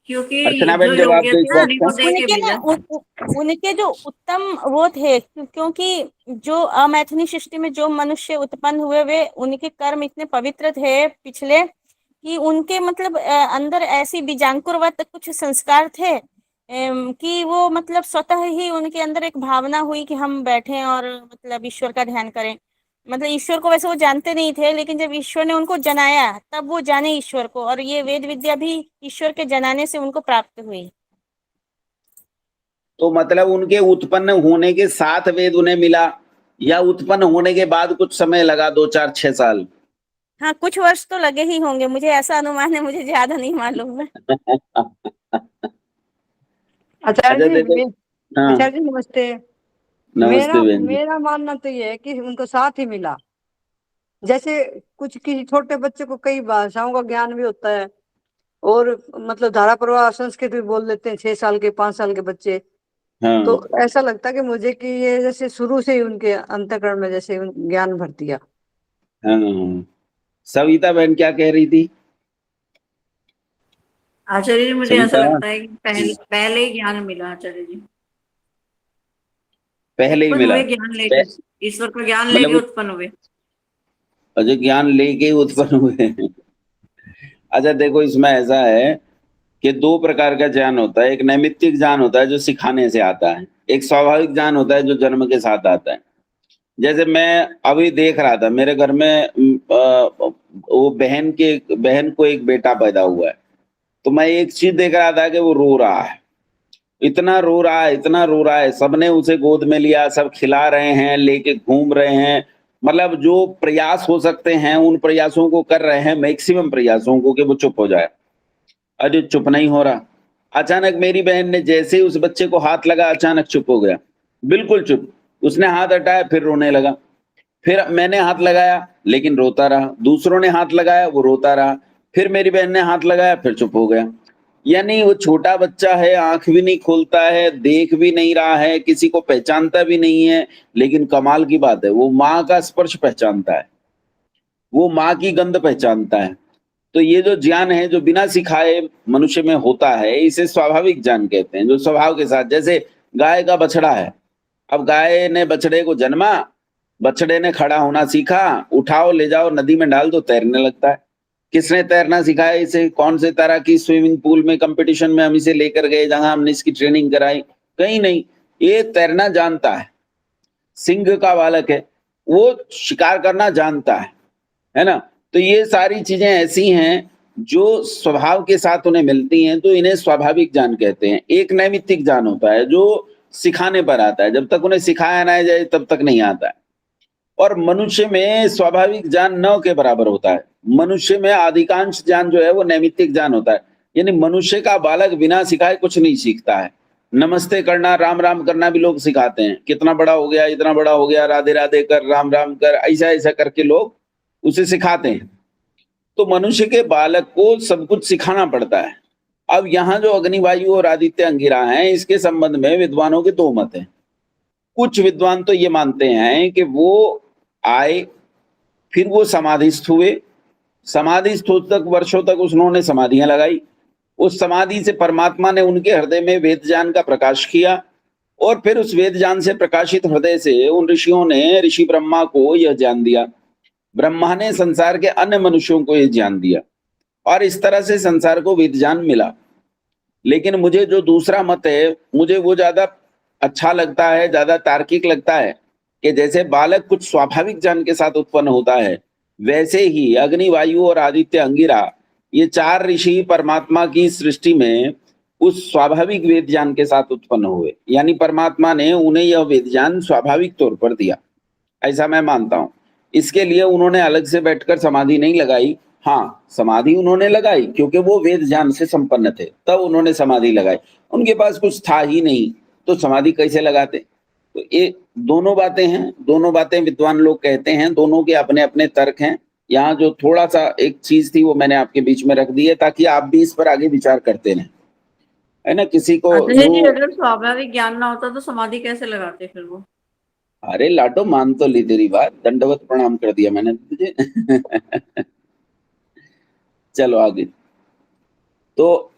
Speaker 5: क्योंकि
Speaker 2: अर्चना
Speaker 5: जो
Speaker 2: बहन जवाब
Speaker 5: योग्य
Speaker 2: दो इस
Speaker 5: थे
Speaker 2: बात
Speaker 5: उन्हीं
Speaker 2: का।
Speaker 5: को दे के
Speaker 3: उनके
Speaker 5: भेजा।
Speaker 3: ना उनके जो उत्तम वो थे, क्योंकि जो अमैथुनी सृष्टि में जो मनुष्य उत्पन्न हुए वे उनके कर्म इतने पवित्र थे पिछले, कि उनके मतलब अंदर ऐसी बीजांकुरवत कुछ संस्कार थे कि वो मतलब स्वतः ही उनके अंदर एक भावना हुई कि हम बैठें और मतलब ईश्वर का ध्यान करें। मतलब ईश्वर को वैसे वो जानते नहीं थे, लेकिन जब ईश्वर ने उनको जनाया तब वो जाने ईश्वर को, और ये वेद विद्या भी ईश्वर के जनाने से उनको प्राप्त हुई।
Speaker 2: तो मतलब उनके उत्पन्न होने के साथ वेद उन्हें मिला, या उत्पन्न होने के बाद कुछ समय लगा, 2 4 6 साल?
Speaker 3: हाँ, कुछ वर्ष तो लगे ही होंगे, मुझे ऐसा अनुमान है, मुझे ज्यादा नहीं मालूम है।
Speaker 6: आचार्य
Speaker 2: अच्छा देखो,
Speaker 6: जी
Speaker 2: हाँ
Speaker 6: आचार्य जी नमस्ते।
Speaker 2: नमस्ते
Speaker 6: मेरा
Speaker 2: बहन जी।
Speaker 6: मेरा मानना तो ये है कि उनको साथ ही मिला। जैसे कुछ किसी छोटे बच्चे को कई भाषाओं का ज्ञान भी होता है, और मतलब धारा प्रवाह संस्कृत भी बोल लेते हैं 6 साल के 5 साल के बच्चे।
Speaker 2: हाँ
Speaker 6: तो ऐसा लगता है कि मुझे कि ये जैसे शुरू से ही उनके अंतःकरण में जैसे ज्ञान भर दिया।
Speaker 2: हाँ, सविता बहन क्या कह रही थी?
Speaker 5: आचार्य जी मुझे ऐसा
Speaker 2: सविता,
Speaker 5: लगता है कि पहले ही ज्ञान मिला आचार्य जी,
Speaker 2: पहले ही
Speaker 5: उत्पन्न
Speaker 2: मिला?
Speaker 5: हुए ज्ञान लेके, ईश्वर का ज्ञान लेके
Speaker 2: मतलब
Speaker 5: उत्पन्न हुए।
Speaker 2: अजय ज्ञान लेके ही उत्पन्न हुए हैं। अच्छा देखो, इसमें ऐसा है कि 2 प्रकार का ज्ञान होता है। एक नैमित्तिक ज्ञान होता है जो सिखाने से आता है, एक स्वाभाविक ज्ञान होता है जो जन्म के साथ आता है। जैसे मैं अभी देख रहा था, मेरे घर में वो बहन को एक बेटा पैदा हुआ है, तो मैं एक चीज देख रहा था कि वो रो रहा है, इतना रो रहा है, इतना रो रहा है। सबने उसे गोद में लिया, सब खिला रहे हैं, लेके घूम रहे हैं, मतलब जो प्रयास हो सकते हैं उन प्रयासों को कर रहे हैं, मैक्सिमम प्रयासों को, कि वो चुप हो जाए। अरे चुप नहीं हो रहा। अचानक मेरी बहन ने जैसे ही उस बच्चे को हाथ लगा, अचानक चुप हो गया, बिल्कुल चुप। उसने हाथ हटाया, फिर रोने लगा। फिर मैंने हाथ लगाया, लेकिन रोता रहा। दूसरों ने हाथ लगाया, वो रोता रहा। फिर मेरी बहन ने हाथ लगाया, फिर चुप हो गया। यानी वो छोटा बच्चा है, आंख भी नहीं खोलता है, देख भी नहीं रहा है, किसी को पहचानता भी नहीं है, लेकिन कमाल की बात है वो माँ का स्पर्श पहचानता है, वो माँ की गंध पहचानता है। तो ये जो ज्ञान है जो बिना सिखाए मनुष्य में होता है, इसे स्वाभाविक ज्ञान कहते हैं, जो स्वभाव के साथ। जैसे गाय का बछड़ा है, अब गाय ने बछड़े को जन्मा, बछड़े ने खड़ा होना सीखा, उठाओ ले जाओ नदी में डाल दो, तैरने लगता है। किसने तैरना सिखाया इसे? कौन से तैराकी स्विमिंग पूल में कंपटीशन में हम इसे लेकर गए जहां हमने इसकी ट्रेनिंग कराई? कहीं नहीं, ये तैरना जानता है। सिंह का बालक है, वो शिकार करना जानता है ना? तो ये सारी चीजें ऐसी हैं जो स्वभाव के साथ उन्हें मिलती हैं, तो इन्हें स्वाभाविक ज्ञान कहते हैं। एक नैमित्तिक ज्ञान होता है जो सिखाने पर आता है, जब तक उन्हें सिखाया ना जाए तब तक नहीं आता है। और मनुष्य में स्वाभाविक ज्ञान 9 के बराबर होता है। मनुष्य में अधिकांश ज्ञान जो है वो नैमित्तिक ज्ञान होता है। यानी मनुष्य का बालक बिना सिखाए कुछ नहीं सीखता है। नमस्ते करना, राम राम करना भी लोग सिखाते हैं। कितना बड़ा हो गया, इतना बड़ा हो गया, राधे राधे कर, राम राम कर, ऐसा ऐसा करके लोग उसे सिखाते हैं। तो मनुष्य के बालक को सब कुछ सिखाना पड़ता है। अब यहाँ जो अग्निवायु और आदित्य अंगिरा हैं, इसके संबंध में विद्वानों के 2 मत हैं। कुछ विद्वान तो ये मानते हैं कि वो आए, फिर वो समाधिस्थ हुए, समाधिस्थ होते तक वर्षों तक उन्होंने समाधियां लगाई, उस समाधि से परमात्मा ने उनके हृदय में वेद ज्ञान का प्रकाश किया, और फिर उस वेद ज्ञान से प्रकाशित हृदय से उन ऋषियों ने ऋषि ब्रह्मा को यह ज्ञान दिया। ब्रह्मा ने संसार के अन्य मनुष्यों को यह ज्ञान दिया, और इस तरह से संसार को वेद ज्ञान मिला। लेकिन मुझे जो दूसरा मत है, मुझे वो ज्यादा अच्छा लगता है, ज्यादा तार्किक लगता है, कि जैसे बालक कुछ स्वाभाविक ज्ञान के साथ उत्पन्न होता है, वैसे ही अग्नि, वायु और आदित्य अंगिरा, ये 4 ऋषि परमात्मा की सृष्टि में उस स्वाभाविक वेद ज्ञान के साथ उत्पन्न हुए। यानी परमात्मा ने उन्हें यह वेद ज्ञान स्वाभाविक तौर पर दिया, ऐसा मैं मानता हूं। इसके लिए उन्होंने अलग से बैठकर समाधि नहीं लगाई। हाँ, समाधि उन्होंने लगाई क्योंकि वो वेद ज्ञान से संपन्न थे, तब उन्होंने समाधि लगाई। उनके पास कुछ था ही नहीं तो समाधि कैसे लगाते? तो ये दोनों बातें हैं, दोनों बातें विद्वान लोग कहते हैं, दोनों के अपने अपने तर्क हैं। यहाँ जो थोड़ा सा एक चीज थी वो मैंने आपके बीच में रख दी है ताकि आप भी इस पर आगे विचार करते रहें, है ना। किसी को
Speaker 5: आचार्य जी,
Speaker 2: जो
Speaker 5: अगर स्वाभाविक ज्ञान ना होता तो समाधि कैसे लगाते फिर वो?
Speaker 2: अरे लाडो मान तो ली तेरी बात, दंडवत प्रणाम कर दिया मैंने तुझे। चलो आगे। तो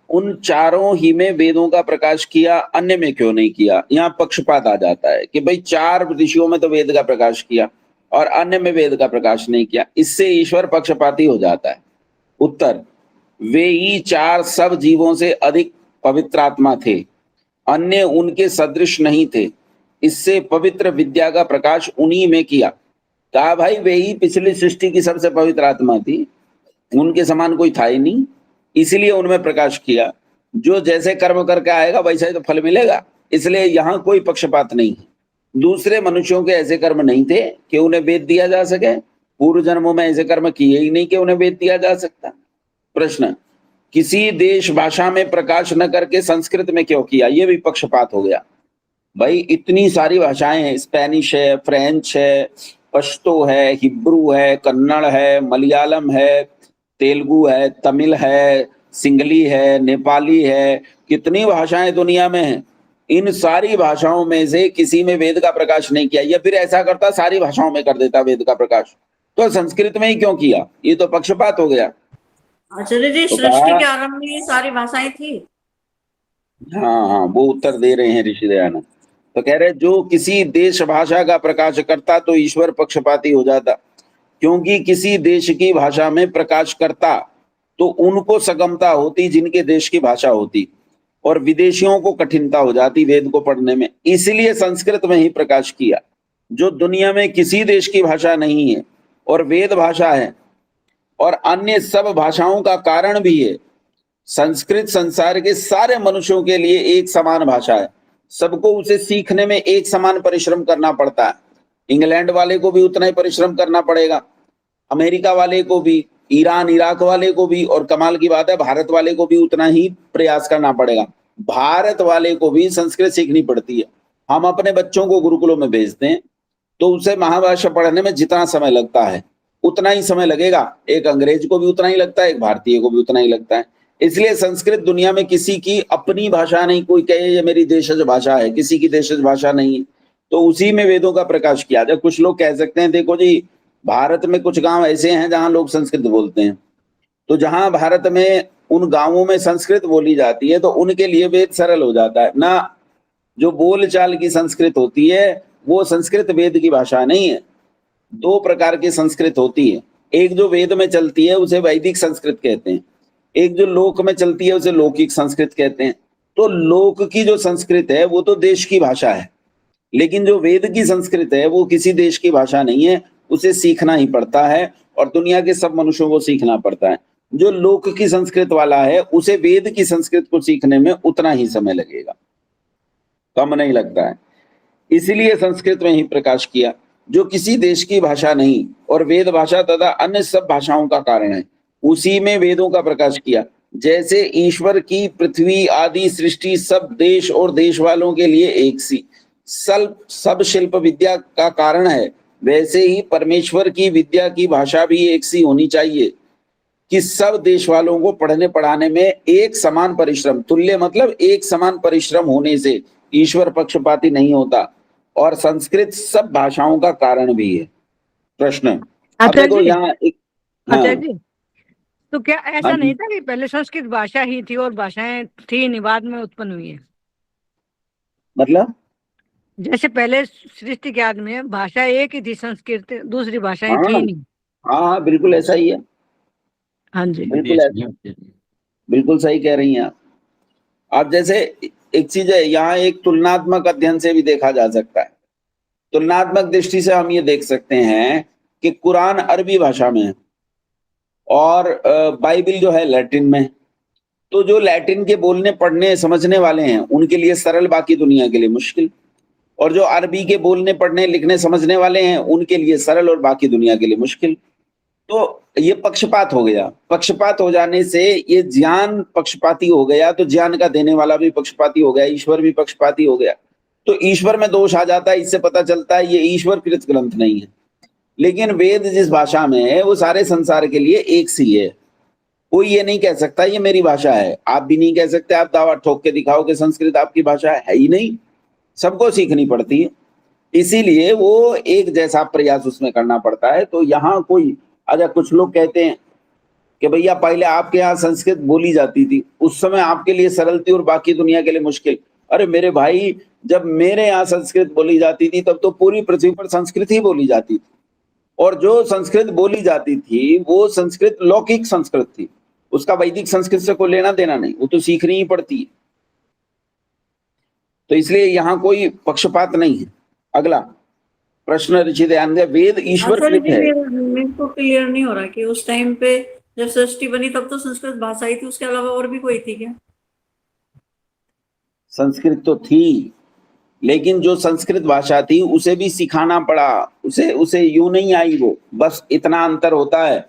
Speaker 2: उन चारों ही में वेदों का प्रकाश किया, अन्य में क्यों नहीं किया? यहाँ पक्षपात आ जाता है कि भाई 4 ऋषियों में तो वेद का प्रकाश किया और अन्य में वेद का प्रकाश नहीं किया, इससे ईश्वर पक्षपाती हो जाता है। उत्तर, वे ही 4 सब जीवों से अधिक पवित्र आत्मा थे, अन्य उनके सदृश नहीं थे, इससे पवित्र विद्या का प्रकाश उन्हीं में किया। कहा भाई वे ही पिछली सृष्टि की सबसे पवित्र आत्मा थी, उनके समान कोई था ही नहीं, इसलिए उनमें प्रकाश किया। जो जैसे कर्म करके आएगा वैसा ही तो फल मिलेगा, इसलिए यहाँ कोई पक्षपात नहीं है। दूसरे मनुष्यों के ऐसे कर्म नहीं थे कि उन्हें वेद दिया जा सके, पूर्व जन्मों में ऐसे कर्म किए ही नहीं कि उन्हें वेद दिया जा सकता। प्रश्न, किसी देश भाषा में प्रकाश न करके संस्कृत में क्यों किया? ये भी पक्षपात हो गया। भाई इतनी सारी भाषाएं हैं, स्पेनिश है, फ्रेंच है, पश्तो है, हिब्रू है, कन्नड़ है, मलयालम है, तेलुगु है, तमिल है, सिंगली है, नेपाली है, कितनी भाषाएं दुनिया में हैं। इन सारी भाषाओं में से किसी में वेद का प्रकाश नहीं किया, या फिर ऐसा करता सारी भाषाओं में कर देता वेद का प्रकाश, तो संस्कृत में ही क्यों किया? ये तो पक्षपात हो गया।
Speaker 5: आचार्य जी,
Speaker 2: तो
Speaker 5: सृष्टि
Speaker 2: कहा,
Speaker 5: के आरंभ में ये सारी भाषाएं थी।
Speaker 2: हाँ हाँ, वो उत्तर दे रहे हैं ऋषि दयानंद। तो कह रहे जो किसी देश भाषा का प्रकाश करता तो ईश्वर पक्षपाती हो जाता, क्योंकि किसी देश की भाषा में प्रकाश करता तो उनको सगमता होती जिनके देश की भाषा होती, और विदेशियों को कठिनता हो जाती वेद को पढ़ने में, इसलिए संस्कृत में ही प्रकाश किया, जो दुनिया में किसी देश की भाषा नहीं है और वेद भाषा है और अन्य सब भाषाओं का कारण भी है। संस्कृत संसार के सारे मनुष्यों के लिए एक समान भाषा है, सबको उसे सीखने में एक समान परिश्रम करना पड़ता है। इंग्लैंड वाले को भी उतना ही परिश्रम करना पड़ेगा, अमेरिका वाले को भी, ईरान इराक वाले को भी, और कमाल की बात है भारत वाले को भी उतना ही प्रयास करना पड़ेगा। भारत वाले को भी संस्कृत सीखनी पड़ती है। हम अपने बच्चों को गुरुकुलों में भेजते हैं तो उसे महाभाषा पढ़ने में जितना समय लगता है उतना ही समय लगेगा, एक अंग्रेज को भी उतना ही लगता है, एक भारतीय को भी उतना ही लगता है। इसलिए संस्कृत दुनिया में किसी की अपनी भाषा नहीं, कोई कहे ये मेरी देशज भाषा है, किसी की देशज भाषा नहीं है, तो उसी में वेदों का प्रकाश किया जाए। कुछ लोग कह सकते हैं देखो जी भारत में कुछ गांव ऐसे हैं जहां लोग संस्कृत बोलते हैं, तो जहां भारत में उन गांवों में संस्कृत बोली जाती है तो उनके लिए वेद सरल हो जाता है ना। जो बोलचाल की संस्कृत होती है वो संस्कृत वेद की भाषा नहीं है। 2 प्रकार की संस्कृत होती है, एक जो वेद में चलती है उसे वैदिक संस्कृत कहते हैं, एक जो लोक में चलती है उसे लौकिक संस्कृत कहते हैं। तो लोक की जो संस्कृत है वो तो देश की भाषा है, लेकिन जो वेद की संस्कृत है वो किसी देश की भाषा नहीं है, उसे सीखना ही पड़ता है और दुनिया के सब मनुष्यों को सीखना पड़ता है। जो लोक की संस्कृत वाला है उसे वेद की संस्कृत को सीखने में उतना ही समय लगेगा, कम नहीं लगता है, इसलिए संस्कृत में ही प्रकाश किया, जो किसी देश की भाषा नहीं और वेद भाषा तथा अन्य सब भाषाओं का कारण है, उसी में वेदों का प्रकाश किया। जैसे ईश्वर की पृथ्वी आदि सृष्टि सब देश और देश वालों के लिए एक सी सब शिल्प विद्या का कारण है, वैसे ही परमेश्वर की विद्या की भाषा भी एक सी होनी चाहिए कि सब देश वालों को पढ़ने पढ़ाने में एक समान परिश्रम, तुल्य मतलब एक समान परिश्रम होने से ईश्वर पक्षपाती नहीं होता, और संस्कृत सब भाषाओं का कारण भी है। प्रश्न, अब देखो यहाँ एक,
Speaker 6: आचार्य जी, तो क्या ऐसा
Speaker 2: हाँ जी।
Speaker 6: नहीं था कि पहले संस्कृत भाषा ही थी और भाषाएं थी नहीं बाद में उत्पन्न हुई है?
Speaker 2: मतलब
Speaker 6: जैसे पहले सृष्टि के आदि में भाषा एक ही थी संस्कृत, दूसरी भाषाएं
Speaker 2: हाँ
Speaker 6: थी नहीं।
Speaker 2: हाँ हाँ बिल्कुल ऐसा ही है,
Speaker 6: हाँ जी,
Speaker 2: बिल्कुल ऐसा, बिल्कुल सही कह रही हैं आप। अब जैसे एक चीज है, यहाँ एक तुलनात्मक अध्ययन से भी देखा जा सकता है। तुलनात्मक दृष्टि से हम ये देख सकते हैं कि कुरान अरबी भाषा में है और बाइबल जो है लैटिन में, तो जो लैटिन के बोलने पढ़ने समझने वाले हैं उनके लिए सरल, बाकी दुनिया के लिए मुश्किल। और जो अरबी के बोलने पढ़ने लिखने समझने वाले हैं उनके लिए सरल और बाकी दुनिया के लिए मुश्किल। तो ये पक्षपात हो गया। पक्षपात हो जाने से ये ज्ञान पक्षपाती हो गया, तो ज्ञान का देने वाला भी पक्षपाती हो गया, ईश्वर भी पक्षपाती हो गया। तो ईश्वर में दोष आ जाता है। इससे पता चलता है ये ईश्वर कृत ग्रंथ नहीं है। लेकिन वेद जिस भाषा में है वो सारे संसार के लिए एक सी है। कोई ये नहीं कह सकता ये मेरी भाषा है। आप भी नहीं कह सकते, आप दावा ठोक के दिखाओ कि संस्कृत आपकी भाषा है ही नहीं। सबको सीखनी पड़ती है, इसीलिए वो एक जैसा प्रयास उसमें करना पड़ता है। तो यहाँ कोई अच्छा, कुछ लोग कहते हैं कि भैया पहले आपके यहाँ संस्कृत बोली जाती थी, उस समय आपके लिए सरल थी और बाकी दुनिया के लिए मुश्किल। अरे मेरे भाई, जब मेरे यहाँ संस्कृत बोली जाती थी तब तो पूरी पृथ्वी पर संस्कृत ही बोली जाती थी, और जो संस्कृत बोली जाती थी वो संस्कृत लौकिक संस्कृत थी, उसका वैदिक संस्कृत से कोई लेना देना नहीं, वो तो सीखनी ही पड़ती है। तो इसलिए यहाँ कोई पक्षपात नहीं है। अगला प्रश्न ऋषि ध्यान दे, वेद ईश्वर
Speaker 5: आचार्य
Speaker 2: कृत
Speaker 5: जी,
Speaker 2: है।
Speaker 5: मेरे को क्लियर नहीं हो रहा कि उस टाइम पे जब सृष्टि बनी तब तो संस्कृत भाषा ही थी, उसके अलावा और भी कोई थी क्या?
Speaker 2: संस्कृत तो थी, लेकिन जो संस्कृत भाषा थी उसे भी सिखाना पड़ा। उसे यूं नहीं आई वो। बस इतना अंतर होता है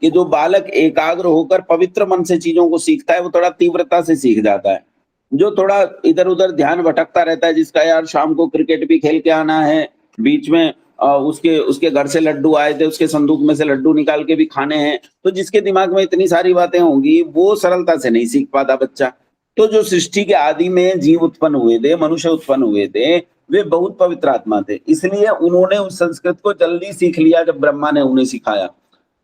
Speaker 2: कि जो बालक एकाग्र होकर पवित्र मन से चीजों को सीखता है वो थोड़ा तीव्रता से सीख जाता है। जो थोड़ा इधर उधर ध्यान भटकता रहता है, जिसका यार शाम को क्रिकेट भी खेल के आना है, बीच में उसके घर से लड्डू आए थे, उसके संदूक में से लड्डू निकाल के भी खाने हैं, तो जिसके दिमाग में इतनी सारी बातें होंगी वो सरलता से नहीं सीख पाता बच्चा। तो जो सृष्टि के आदि में जीव उत्पन्न हुए थे, मनुष्य उत्पन्न हुए थे, वे बहुत पवित्र आत्मा थे, इसलिए उन्होंने उस संस्कृत को जल्दी सीख लिया जब ब्रह्मा ने उन्हें सिखाया।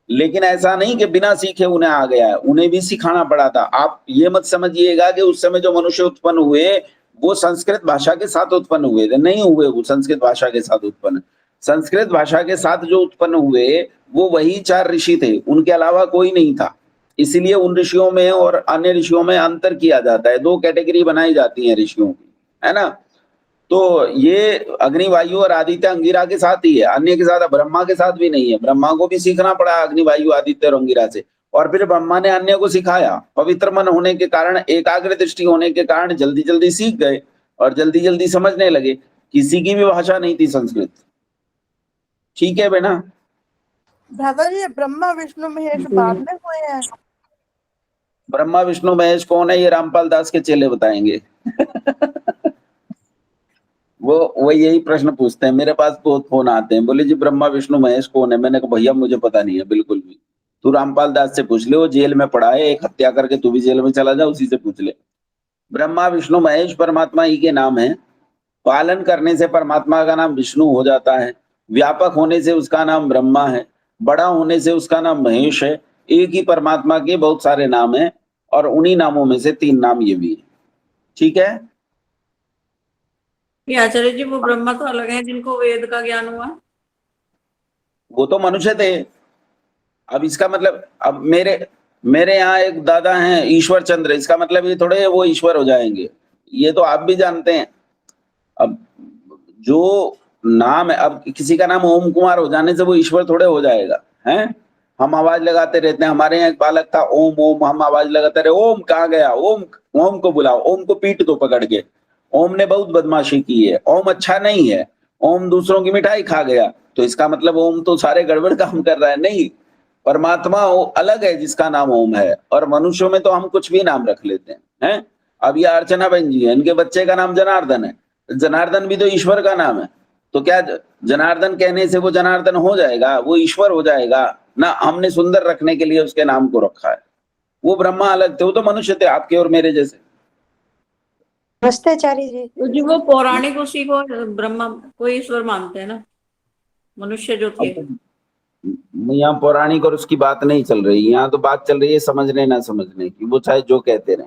Speaker 2: लेकिन ऐसा नहीं कि बिना सीखे उन्हें आ गया है, उन्हें भी सिखाना पड़ा था। आप ये मत समझिएगा कि उस समय जो मनुष्य उत्पन्न हुए वो संस्कृत भाषा के साथ उत्पन्न हुए थे, नहीं हुए वो संस्कृत भाषा के साथ उत्पन्न। संस्कृत भाषा के साथ जो उत्पन्न हुए वो वही 4 ऋषि थे, उनके अलावा कोई नहीं था। इसीलिए उन ऋषियों में और अन्य ऋषियों में अंतर किया जाता है, 2 कैटेगरी बनाई जाती है ऋषियों की, है ना। तो ये अग्नि, वायु और आदित्य अंगिरा के साथ ही है, अन्य के साथ, ब्रह्मा के साथ भी नहीं है। ब्रह्मा को भी सीखना पड़ा अग्नि, वायु, आदित्य और अंगिरा से, और फिर ब्रह्मा ने अन्य को सिखाया। पवित्र मन होने के कारण, एकाग्र दृष्टि होने के कारण जल्दी जल्दी सीख गए और जल्दी जल्दी समझने लगे। किसी की भी भाषा नहीं थी संस्कृत। ठीक है बेटा।
Speaker 7: दादाजी, ये ब्रह्मा विष्णु महेश बाद में हुए हैं?
Speaker 2: ब्रह्मा विष्णु महेश कौन है ये रामपाल दास के चेले बताएंगे। वो यही प्रश्न पूछते हैं, मेरे पास बहुत फोन आते हैं, बोले जी ब्रह्मा विष्णु महेश कौन है। मैंने कहा भैया मुझे पता नहीं है बिल्कुल भी, तू रामपाल दास से पूछ ले, वो जेल में पड़ा है, एक हत्या करके तू भी जेल में चला जा, उसी से पूछ ले। ब्रह्मा विष्णु महेश परमात्मा ही के नाम है। पालन करने से परमात्मा का नाम विष्णु हो जाता है, व्यापक होने से उसका नाम ब्रह्मा है, बड़ा होने से उसका नाम महेश है। एक ही परमात्मा के बहुत सारे नाम हैं और उन्हीं नामों में से 3 नाम ये भी है। ठीक है।
Speaker 5: ये आचार्य जी, वो ब्रह्मा तो अलग है जिनको वेद का ज्ञान हुआ।
Speaker 2: वो तो मनुष्य थे। अब इसका मतलब, अब मेरे यहाँ एक दादा हैं ईश्वर चंद्र, इसका मतलब ये थोड़े वो ईश्वर हो जाएंगे, ये तो आप भी जानते हैं। अब जो नाम है, अब किसी का नाम ओम कुमार हो जाने से वो ईश्वर थोड़े हो जाएगा, हैं। हम आवाज लगाते रहते हैं, हमारे यहाँ एक बालक था ओम ओम, हम आवाज लगाते रहे, ओम कहाँ गया, ओम, ओम को बुलाओ, ओम को पीट दो पकड़ के। ओम ने बहुत बदमाशी की है, ओम अच्छा नहीं है, ओम दूसरों की मिठाई खा गया, तो इसका मतलब ओम तो सारे गड़बड़ काम कर रहा है। नहीं, परमात्मा वो अलग है जिसका नाम ओम है, और मनुष्यों में तो हम कुछ भी नाम रख लेते हैं। अब ये अर्चना बहन जी है, इनके बच्चे का नाम जनार्दन है, जनार्दन भी तो ईश्वर का नाम है, तो क्या जनार्दन कहने से वो जनार्दन हो जाएगा, वो ईश्वर हो जाएगा ना। हमने सुंदर रखने के लिए उसके नाम को रखा है। वो ब्रह्मा अलग थे, वो तो मनुष्य थे आपके और मेरे जैसे।
Speaker 8: नमस्ते आचार्य जी।
Speaker 5: तो जी वो पौराणिक उसी को ब्रह्मा को ईश्वर मानते हैं ना, मनुष्य जो थे।
Speaker 2: यहाँ पौराणिक और उसकी बात नहीं चल रही, यहाँ तो बात चल रही है समझने ना समझने की, वो चाहे जो कहते रहे।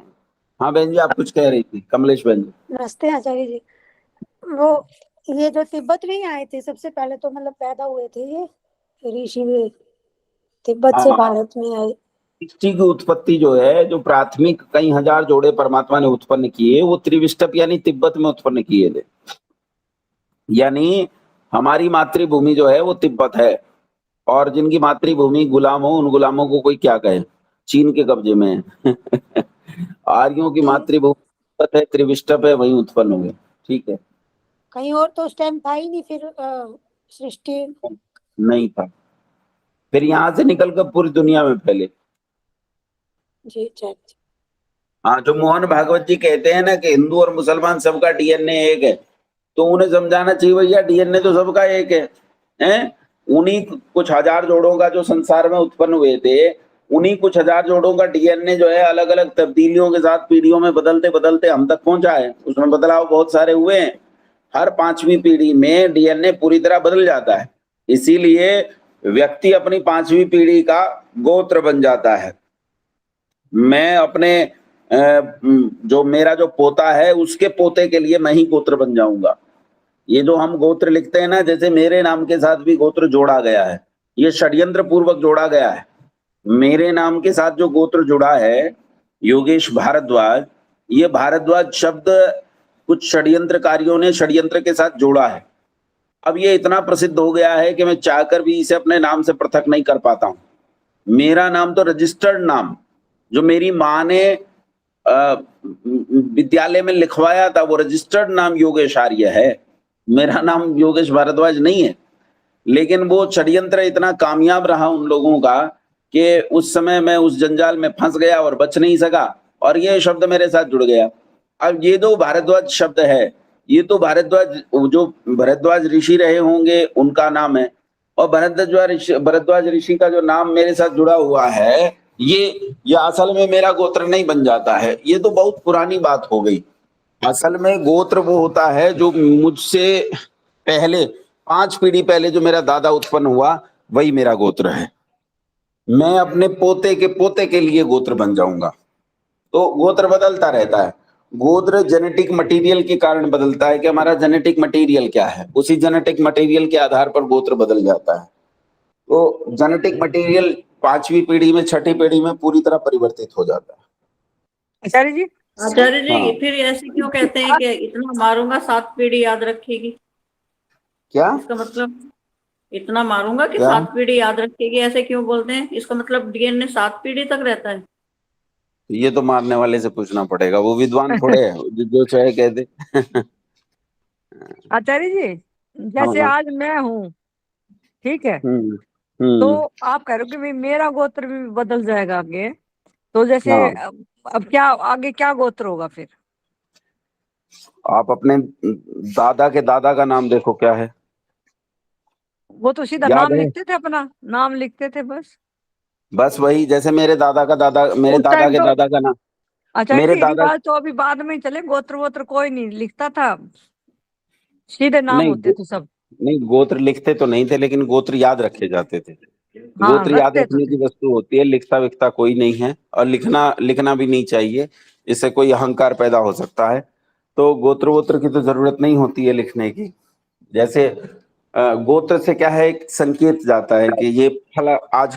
Speaker 2: हाँ बहन जी, आप कुछ कह रही थी, कमलेश बहन जी।
Speaker 8: नमस्ते आचार्य जी। वो ये जो तिब्बत में आए थे सबसे पहले, तो मतलब पैदा हुए थे ये ऋषि, तिब्बत से भारत में आए।
Speaker 2: सृष्टि की उत्पत्ति जो है, जो प्राथमिक कई हजार जोड़े परमात्मा ने उत्पन्न किए, वो त्रिविष्टप यानी तिब्बत में उत्पन्न किए थे। यानी हमारी मातृभूमि जो है वो तिब्बत है, और जिनकी मातृभूमि गुलाम हो, उन गुलामों को कोई क्या कहे, चीन के कब्जे में है। आर्यों की मातृभूमि तिब्बत है, त्रिविष्टप है, वहीं उत्पन्न हुए। ठीक है।
Speaker 8: कहीं और तो उस टाइम था ही नहीं फिर सृष्टि।
Speaker 2: नहीं था, फिर यहाँ से निकल कर पूरी दुनिया में फैले।
Speaker 8: जी अच्छा।
Speaker 2: हाँ, जो मोहन भागवत जी कहते हैं ना कि हिंदू और मुसलमान सबका डीएनए एक है, तो उन्हें समझाना चाहिए भैया डीएनए तो सबका एक है, हैं? उन्हीं कुछ हजार जोड़ों का जो संसार में उत्पन्न हुए थे, उन्हीं कुछ हजार जोड़ों का डीएनए जो है अलग अलग तब्दीलियों के साथ पीढ़ियों में बदलते बदलते हम तक पहुंचा है। उसमें बदलाव बहुत सारे हुए हैं। हर 5वीं पीढ़ी में डीएनए पूरी तरह बदल जाता है, इसीलिए व्यक्ति अपनी 5वीं पीढ़ी का गोत्र बन जाता है। मैं अपने जो मेरा जो पोता है उसके पोते के लिए मैं ही गोत्र बन जाऊंगा। ये जो हम गोत्र लिखते हैं ना, जैसे मेरे नाम के साथ भी गोत्र जोड़ा गया है, ये षड्यंत्र पूर्वक जोड़ा गया है। मेरे नाम के साथ जो गोत्र जुड़ा है योगेश भारद्वाज, ये भारद्वाज शब्द कुछ षड्यंत्रकारियों ने षड्यंत्र के साथ जोड़ा है। अब ये इतना प्रसिद्ध हो गया है कि मैं चाहकर भी इसे अपने नाम से पृथक नहीं कर पाता हूं। मेरा नाम तो रजिस्टर्ड नाम, जो मेरी माँ ने विद्यालय में लिखवाया था, वो रजिस्टर्ड नाम योगेश आर्य है। मेरा नाम योगेश भारद्वाज नहीं है। लेकिन वो षड्यंत्र इतना कामयाब रहा उन लोगों का कि उस समय मैं उस जंजाल में फंस गया और बच नहीं सका, और ये शब्द मेरे साथ जुड़ गया। अब ये जो भारद्वाज शब्द है, ये तो भारद्वाज जो भरद्वाज ऋषि रहे होंगे उनका नाम है, और भरद्वाज ऋषि का जो नाम मेरे साथ जुड़ा हुआ है, ये असल में मेरा गोत्र नहीं बन जाता है। ये तो बहुत पुरानी बात हो गई। असल में गोत्र वो होता है जो मुझसे पहले 5 पीढ़ी पहले जो मेरा दादा उत्पन्न हुआ, वही मेरा गोत्र है। मैं अपने पोते के लिए गोत्र बन जाऊंगा। तो गोत्र बदलता रहता है। गोत्र जेनेटिक मटेरियल के कारण बदलता है कि हमारा जेनेटिक मटेरियल क्या है, उसी जेनेटिक मटेरियल के आधार पर गोत्र बदल जाता है। तो जेनेटिक मटेरियल 5वीं पीढ़ी में, 6ठी पीढ़ी में पूरी तरह परिवर्तित हो जाता है।
Speaker 6: आचार्य जी,
Speaker 5: आचार्य जी
Speaker 2: हाँ।
Speaker 5: फिर ऐसे क्यों कहते हैं कि इतना मारूंगा 7 पीढ़ी याद रखेगी?
Speaker 2: क्या
Speaker 5: इसका मतलब इतना मारूंगा कि
Speaker 2: क्या?
Speaker 5: 7 पीढ़ी याद रखेगी, ऐसे क्यों बोलते हैं? इसका मतलब डीएनए 7 पीढ़ी तक रहता है?
Speaker 2: ये तो मारने वाले से पूछना पड़ेगा, वो विद्वान थोड़े है जो चाहे कह दे।
Speaker 6: आचार्य जी, जैसे
Speaker 2: हाँ।
Speaker 6: आज मैं हूँ, ठीक है,
Speaker 2: हम्म
Speaker 6: तो
Speaker 2: हम्म
Speaker 6: आप कह रहे हो कि भाई मेरा गोत्र भी बदल जाएगा आगे, तो जैसे
Speaker 2: हाँ,
Speaker 6: अब क्या आगे क्या गोत्र होगा फिर?
Speaker 2: आप अपने दादा के दादा का नाम देखो क्या है,
Speaker 6: वो तो सीधा
Speaker 2: याद
Speaker 6: नाम
Speaker 2: है?
Speaker 6: लिखते थे, अपना नाम लिखते थे बस।
Speaker 2: बस वही, जैसे मेरे दादा का दादा, मेरे
Speaker 6: उस
Speaker 2: दादा
Speaker 6: टाइम
Speaker 2: के
Speaker 6: तो
Speaker 2: दादा का नाम,
Speaker 6: आचार्य
Speaker 2: मेरे
Speaker 6: जी
Speaker 2: दादा,
Speaker 6: रिवाज तो अभी बाद में ही चले, गोत्र वोत्र कोई नहीं लिखता था, सीधे नाम
Speaker 2: नहीं
Speaker 6: होते थे सब।
Speaker 2: नहीं गोत्र लिखते तो नहीं थे, लेकिन गोत्र याद रखे जाते थे।
Speaker 6: हाँ,
Speaker 2: गोत्र याद
Speaker 6: रखते तो
Speaker 2: रखने
Speaker 6: थे।
Speaker 2: की वस्तु होती है, लिखता विखता कोई नहीं है, और लिखना भी नहीं चाहिए, इससे कोई अहंकार पैदा हो सकता है। तो गोत्र वोत्र की तो जरूरत नहीं होती है लिखने की। जैसे गोत्र से क्या है, एक संकेत जाता है कि ये फला आज